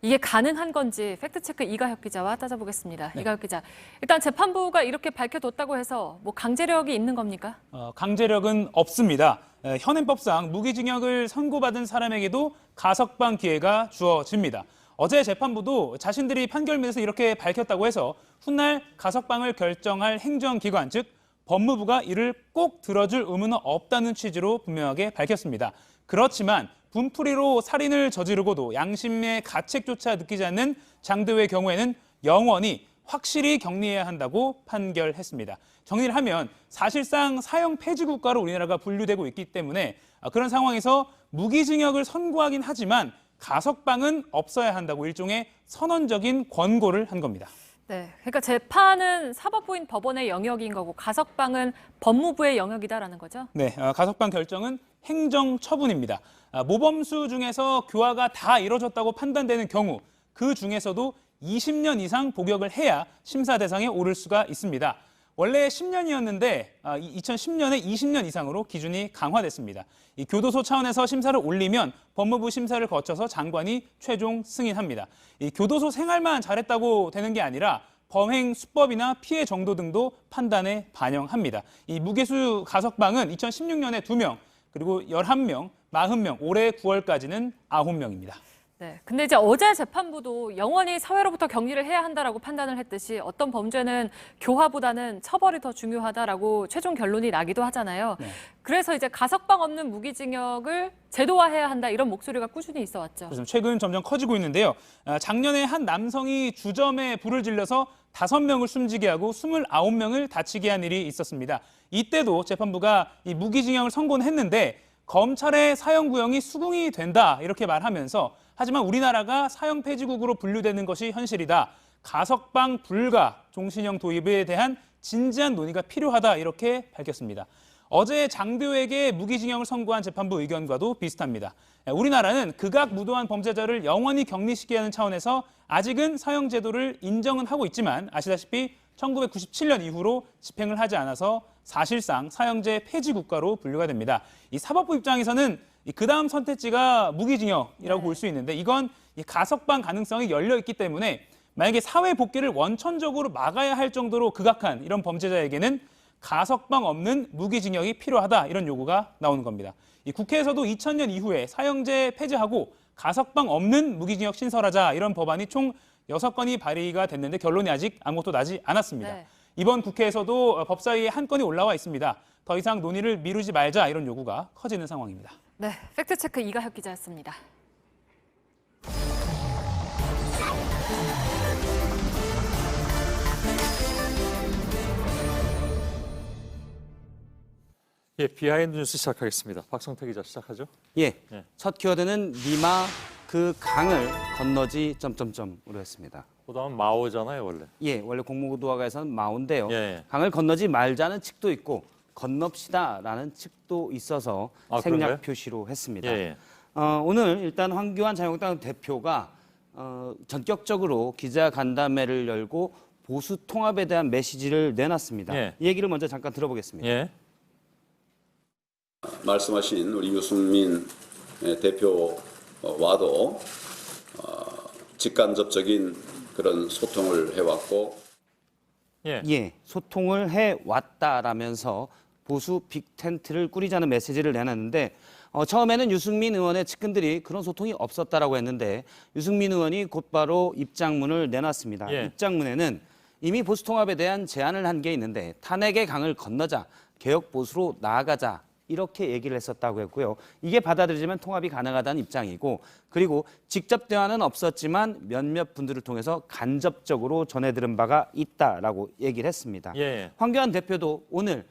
이게 가능한 건지 팩트체크 이가혁 기자와 따져보겠습니다. 네. 이가혁 기자, 일단 재판부가 이렇게 밝혀뒀다고 해서 뭐 강제력이 있는 겁니까? 강제력은 없습니다. 현행법상 무기징역을 선고받은 사람에게도 가석방 기회가 주어집니다. 어제 재판부도 자신들이 판결문에서 이렇게 밝혔다고 해서 훗날 가석방을 결정할 행정기관, 즉 법무부가 이를 꼭 들어줄 의무는 없다는 취지로 분명하게 밝혔습니다. 그렇지만 분풀이로 살인을 저지르고도 양심의 가책조차 느끼지 않는 장대호의 경우에는 영원히 확실히 격리해야 한다고 판결했습니다. 정리를 하면 사실상 사형 폐지 국가로 우리나라가 분류되고 있기 때문에 그런 상황에서 무기징역을 선고하긴 하지만 가석방은 없어야 한다고 일종의 선언적인 권고를 한 겁니다. 네, 그러니까 재판은 사법부인 법원의 영역인 거고 가석방은 법무부의 영역이다라는 거죠? 네, 가석방 결정은 행정처분입니다. 모범수 중에서 교화가 다 이루어졌다고 판단되는 경우 그 중에서도 20년 이상 복역을 해야 심사 대상에 오를 수가 있습니다. 원래 10년이었는데 2010년에 20년 이상으로 기준이 강화됐습니다. 이 교도소 차원에서 심사를 올리면 법무부 심사를 거쳐서 장관이 최종 승인합니다. 이 교도소 생활만 잘했다고 되는 게 아니라 범행 수법이나 피해 정도 등도 판단에 반영합니다. 이 무게수 가석방은 2016년에 2명, 그리고 11명, 40명, 올해 9월까지는 9명입니다. 네, 근데 이제 어제 재판부도 영원히 사회로부터 격리를 해야 한다라고 판단을 했듯이 어떤 범죄는 교화보다는 처벌이 더 중요하다라고 최종 결론이 나기도 하잖아요. 네. 그래서 이제 가석방 없는 무기징역을 제도화해야 한다 이런 목소리가 꾸준히 있어 왔죠. 최근 점점 커지고 있는데요. 작년에 한 남성이 주점에 불을 질러서 5명을 숨지게 하고 29명을 다치게 한 일이 있었습니다. 이때도 재판부가 이 무기징역을 선고는 했는데 검찰의 사형 구형이 수긍이 된다 이렇게 말하면서 하지만 우리나라가 사형 폐지국으로 분류되는 것이 현실이다. 가석방 불가 종신형 도입에 대한 진지한 논의가 필요하다 이렇게 밝혔습니다. 어제 장대호에게 무기징역을 선고한 재판부 의견과도 비슷합니다. 우리나라는 극악무도한 범죄자를 영원히 격리시키는 차원에서 아직은 사형 제도를 인정은 하고 있지만 아시다시피 1997년 이후로 집행을 하지 않아서 사실상 사형제 폐지 국가로 분류가 됩니다. 이 사법부 입장에서는 그 다음 선택지가 무기징역이라고 볼 수 있는데 이건 가석방 가능성이 열려 있기 때문에 만약에 사회 복귀를 원천적으로 막아야 할 정도로 극악한 이런 범죄자에게는 가석방 없는 무기징역이 필요하다 이런 요구가 나오는 겁니다. 이 국회에서도 2000년 이후에 사형제 폐지하고 가석방 없는 무기징역 신설하자 이런 법안이 총 6건이 발의가 됐는데 결론이 아직 아무것도 나지 않았습니다. 네. 이번 국회에서도 법사위에 한 건이 올라와 있습니다. 더 이상 논의를 미루지 말자 이런 요구가 커지는 상황입니다. 네, 팩트체크 이가혁 기자였습니다. 예, 비하인드 뉴스 시작하겠습니다. 박성태 기자 시작하죠. 예, 첫 키워드는 니마 그 강을 건너지 점점점으로 했습니다. 그다음 마오잖아요, 원래. 예, 원래 공무도화가에서는 마오인데요. 예. 강을 건너지 말자는 측도 있고 건넙시다라는 측도 있어서 생략 그런가요? 표시로 했습니다. 예. 오늘 일단 황교안 자유한국당 대표가 전격적으로 기자 간담회를 열고 보수 통합에 대한 메시지를 내놨습니다. 예. 이 얘기를 먼저 잠깐 들어보겠습니다. 예. 말씀하신 우리 유승민 대표와도 직간접적인 그런 소통을 해왔고, 예, 소통을 해왔다라면서 보수 빅텐트를 꾸리자는 메시지를 내놨는데 처음에는 유승민 의원의 측근들이 그런 소통이 없었다라고 했는데 유승민 의원이 곧바로 입장문을 내놨습니다. 예. 입장문에는 이미 보수 통합에 대한 제안을 한 게 있는데 탄핵의 강을 건너자, 개혁 보수로 나아가자 이렇게 얘기를 했었다고 했고요. 이게 받아들여지면 통합이 가능하다는 입장이고, 그리고 직접 대화는 없었지만 몇몇 분들을 통해서 간접적으로 전해들은 바가 있다라고 얘기를 했습니다. 예. 황교안 대표도 오늘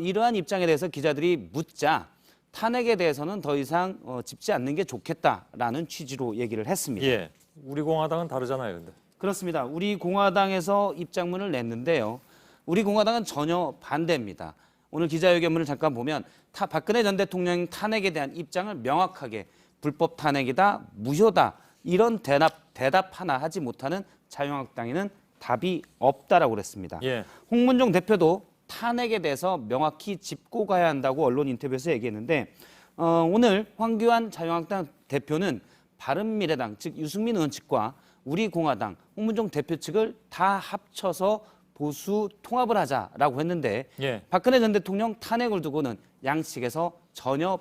이러한 입장에 대해서 기자들이 묻자 탄핵에 대해서는 더 이상 짚지 않는 게 좋겠다라는 취지로 얘기를 했습니다. 예. 우리 공화당은 다르잖아요, 근데. 그렇습니다. 우리 공화당에서 입장문을 냈는데요. 우리 공화당은 전혀 반대입니다. 오늘 기자회견문을 잠깐 보면 박근혜 전 대통령 탄핵에 대한 입장을 명확하게 불법 탄핵이다, 무효다 이런 대답 하나 하지 못하는 자유한국당에는 답이 없다라고 그랬습니다. 예. 홍문종 대표도 탄핵에 대해서 명확히 짚고 가야 한다고 언론 인터뷰에서 얘기했는데 오늘 황교안 자유한국당 대표는 바른미래당 즉 유승민 의원 측과 우리 공화당 홍문종 대표 측을 다 합쳐서 보수 통합을 하자라고 했는데 예. 박근혜 전 대통령 탄핵을 두고는 양측에서 전혀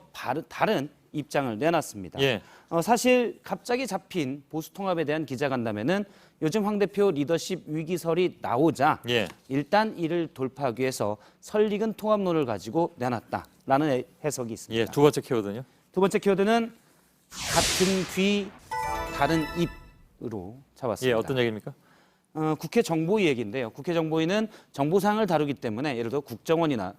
다른 입장을 내놨습니다. 예. 사실 갑자기 잡힌 보수 통합에 대한 기자간담회는 요즘 황 대표 리더십 위기설이 나오자 예. 일단 이를 돌파하기 위해서 설익은 통합론을 가지고 내놨다라는 해석이 있습니다. 예, 두 번째 키워드는요? 두 번째 키워드는 같은 귀, 다른 입으로 잡았습니다. 예, 어떤 얘기입니까? 국회 정보위 얘기인데요. 국회 정보위는 정보사항을 다루기 때문에 예를 들어 국정원이나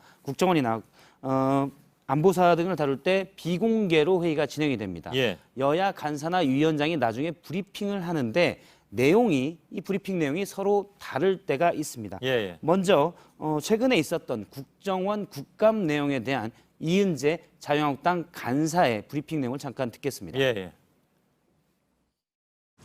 안보사 등을 다룰 때 비공개로 회의가 진행이 됩니다. 예. 여야 간사나 위원장이 나중에 브리핑을 하는데 이 브리핑 내용이 서로 다를 때가 있습니다. 예. 먼저 최근에 있었던 국정원 국감 내용에 대한 이은재 자유한국당 간사의 브리핑 내용을 잠깐 듣겠습니다. 예.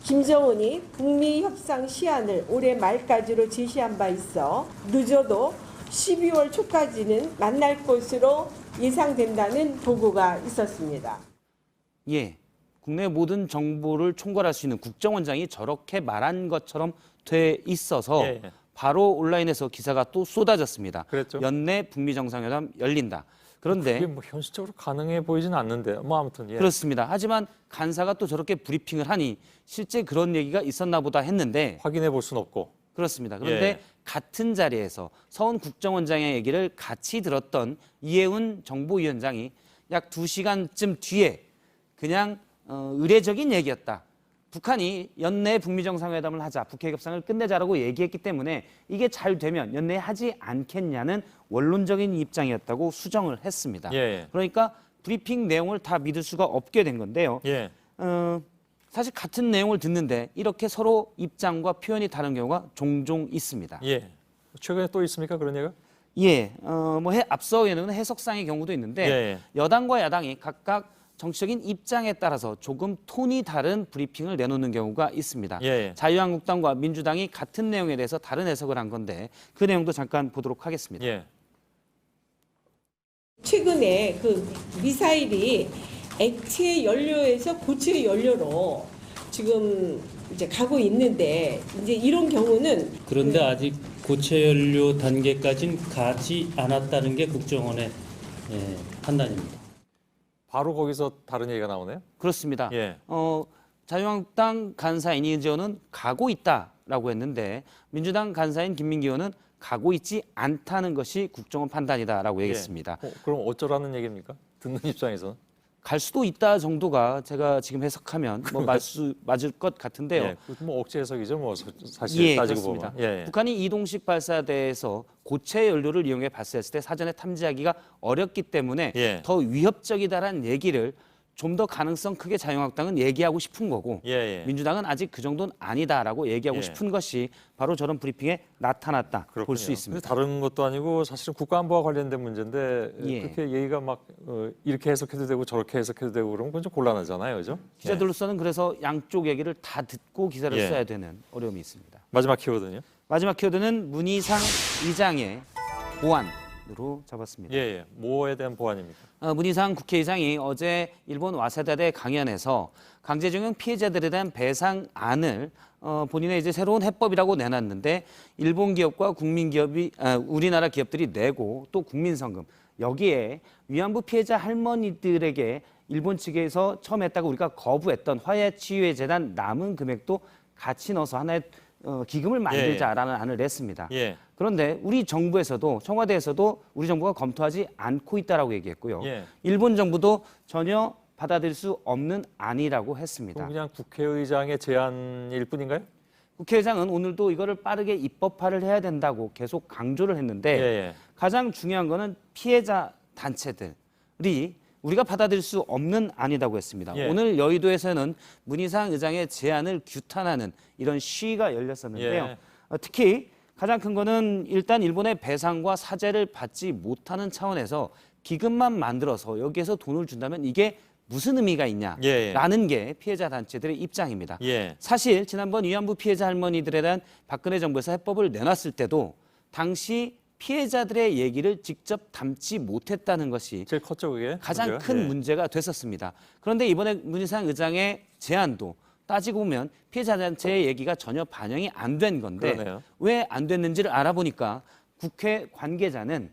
김정은이 북미 협상 시한을 올해 말까지로 제시한 바 있어 늦어도 12월 초까지는 만날 것으로 예상된다는 보고가 있었습니다. 예, 국내 모든 정보를 총괄할 수 있는 국정원장이 저렇게 말한 것처럼 돼 있어서 바로 온라인에서 기사가 또 쏟아졌습니다. 그랬죠. 연내 북미 정상회담 열린다. 그런데 그게 뭐 현실적으로 가능해 보이지는 않는데 뭐 아무튼 예. 그렇습니다. 하지만 간사가 또 저렇게 브리핑을 하니 실제 그런 얘기가 있었나 보다 했는데 확인해 볼 수는 없고 그렇습니다. 그런데 같은 자리에서 서훈 국정원장의 얘기를 같이 들었던 이해운 정보위원장이 약 2시간쯤 뒤에 그냥 의례적인 얘기였다. 북한이 연내에 북미 정상회담을 하자, 북핵 협상을 끝내자라고 얘기했기 때문에 이게 잘 되면 연내에 하지 않겠냐는 원론적인 입장이었다고 수정을 했습니다. 그러니까 브리핑 내용을 다 믿을 수가 없게 된 건데요. 사실 같은 내용을 듣는데 이렇게 서로 입장과 표현이 다른 경우가 종종 있습니다. 예. 최근에 또 있습니까 그런 얘기가? 예. 앞서에는 해석상의 경우도 있는데 여당과 야당이 각각 정치적인 입장에 따라서 조금 톤이 다른 브리핑을 내놓는 경우가 있습니다. 자유한국당과 민주당이 같은 내용에 대해서 다른 해석을 한 건데 그 내용도 잠깐 보도록 하겠습니다. 최근에 그 미사일이 액체 연료에서 고체 연료로 지금 이제 가고 있는데 이제 이런 경우는 그런데 아직 고체 연료 단계까지는 가지 않았다는 게 국정원의 판단입니다. 바로 거기서 다른 얘기가 나오네요? 그렇습니다. 자유한국당 간사인 이은재 의원은 가고 있다라고 했는데 민주당 간사인 김민기 의원은 가고 있지 않다는 것이 국정원 판단이다라고 얘기했습니다. 그럼 어쩌라는 얘기입니까? 듣는 입장에서는? 갈 수도 있다 정도가 제가 지금 해석하면 뭐 맞을 것 같은데요. 예, 뭐 억지 해석이죠, 뭐 사실 예, 따지고 그렇습니다. 보면. 예, 예. 북한이 이동식 발사대에서 고체 연료를 이용해 발사했을 때 사전에 탐지하기가 어렵기 때문에 예. 더 위협적이다라는 얘기를 좀 더 가능성 크게 자유한국당은 얘기하고 싶은 거고 예, 예. 민주당은 아직 그 정도는 아니다라고 얘기하고 예. 싶은 것이 바로 저런 브리핑에 나타났다 볼 수 있습니다. 근데 다른 것도 아니고 사실은 국가안보와 관련된 문제인데 예. 그렇게 얘기가 막 이렇게 해석해도 되고 저렇게 해석해도 되고 그러면 그건 좀 곤란하잖아요, 그죠? 기자들로서는 그래서 양쪽 얘기를 다 듣고 기사를 예. 써야 되는 어려움이 있습니다. 마지막 키워드는요? 마지막 키워드는 문희상 의장의 보완으로 잡았습니다. 예, 예. 뭐에 대한 보완입니까? 문희상 국회의장이 어제 일본 와세다대 강연에서 강제징용 피해자들에 대한 배상안을 본인의 이제 새로운 해법이라고 내놨는데 일본 기업과 국민 기업이 우리나라 기업들이 내고 또 국민성금 여기에 위안부 피해자 할머니들에게 일본 측에서 처음 했다고 우리가 거부했던 화해치유의 재단 남은 금액도 같이 넣어서 하나의 기금을 만들자라는 안을 냈습니다. 예. 그런데 우리 정부에서도 청와대에서도 우리 정부가 검토하지 않고 있다라고 얘기했고요. 예. 일본 정부도 전혀 받아들일 수 없는 안이라고 했습니다. 그럼 그냥 국회의장의 제안일 뿐인가요? 국회의장은 오늘도 이거를 빠르게 입법화를 해야 된다고 계속 강조를 했는데 예. 가장 중요한 거는 피해자 단체들이 우리가 받아들일 수 없는 안이라고 했습니다. 예. 오늘 여의도에서는 문희상 의장의 제안을 규탄하는 이런 시위가 열렸었는데요. 예. 특히 가장 큰 거는 일단 일본의 배상과 사죄를 받지 못하는 차원에서 기금만 만들어서 여기에서 돈을 준다면 이게 무슨 의미가 있냐라는 게 피해자 단체들의 입장입니다. 예. 사실 지난번 위안부 피해자 할머니들에 대한 박근혜 정부에서 해법을 내놨을 때도 당시 피해자들의 얘기를 직접 담지 못했다는 것이 제일 컸죠, 그게 가장 문제가? 큰 예. 문제가 됐었습니다. 그런데 이번에 문희상 의장의 제안도 따지고 보면 피해자 단체의 얘기가 전혀 반영이 안 된 건데 그러네요. 왜 안 됐는지를 알아보니까 국회 관계자는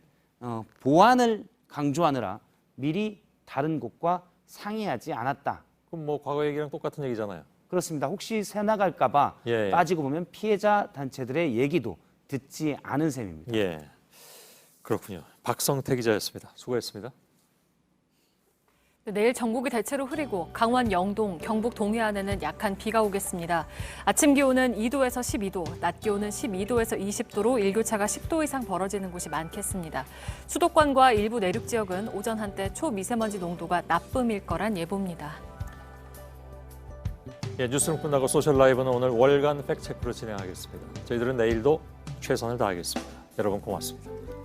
보완을 강조하느라 미리 다른 곳과 상의하지 않았다. 그럼 뭐 과거 얘기랑 똑같은 얘기잖아요. 그렇습니다. 혹시 새 나갈까 봐 예. 따지고 보면 피해자 단체들의 얘기도 듣지 않은 셈입니다. 예. 그렇군요. 박성태 기자였습니다. 수고했습니다. 내일 전국이 대체로 흐리고 강원 영동, 경북 동해안에는 약한 비가 오겠습니다. 아침 기온은 2도에서 12도, 낮 기온은 12도에서 20도로 일교차가 10도 이상 벌어지는 곳이 많겠습니다. 수도권과 일부 내륙 지역은 오전 한때 초미세먼지 농도가 나쁨일 거란 예보입니다. 예, 뉴스는 끝나고 소셜 라이브는 오늘 월간 팩트체크로 진행하겠습니다. 저희들은 내일도 최선을 다하겠습니다. 여러분 고맙습니다.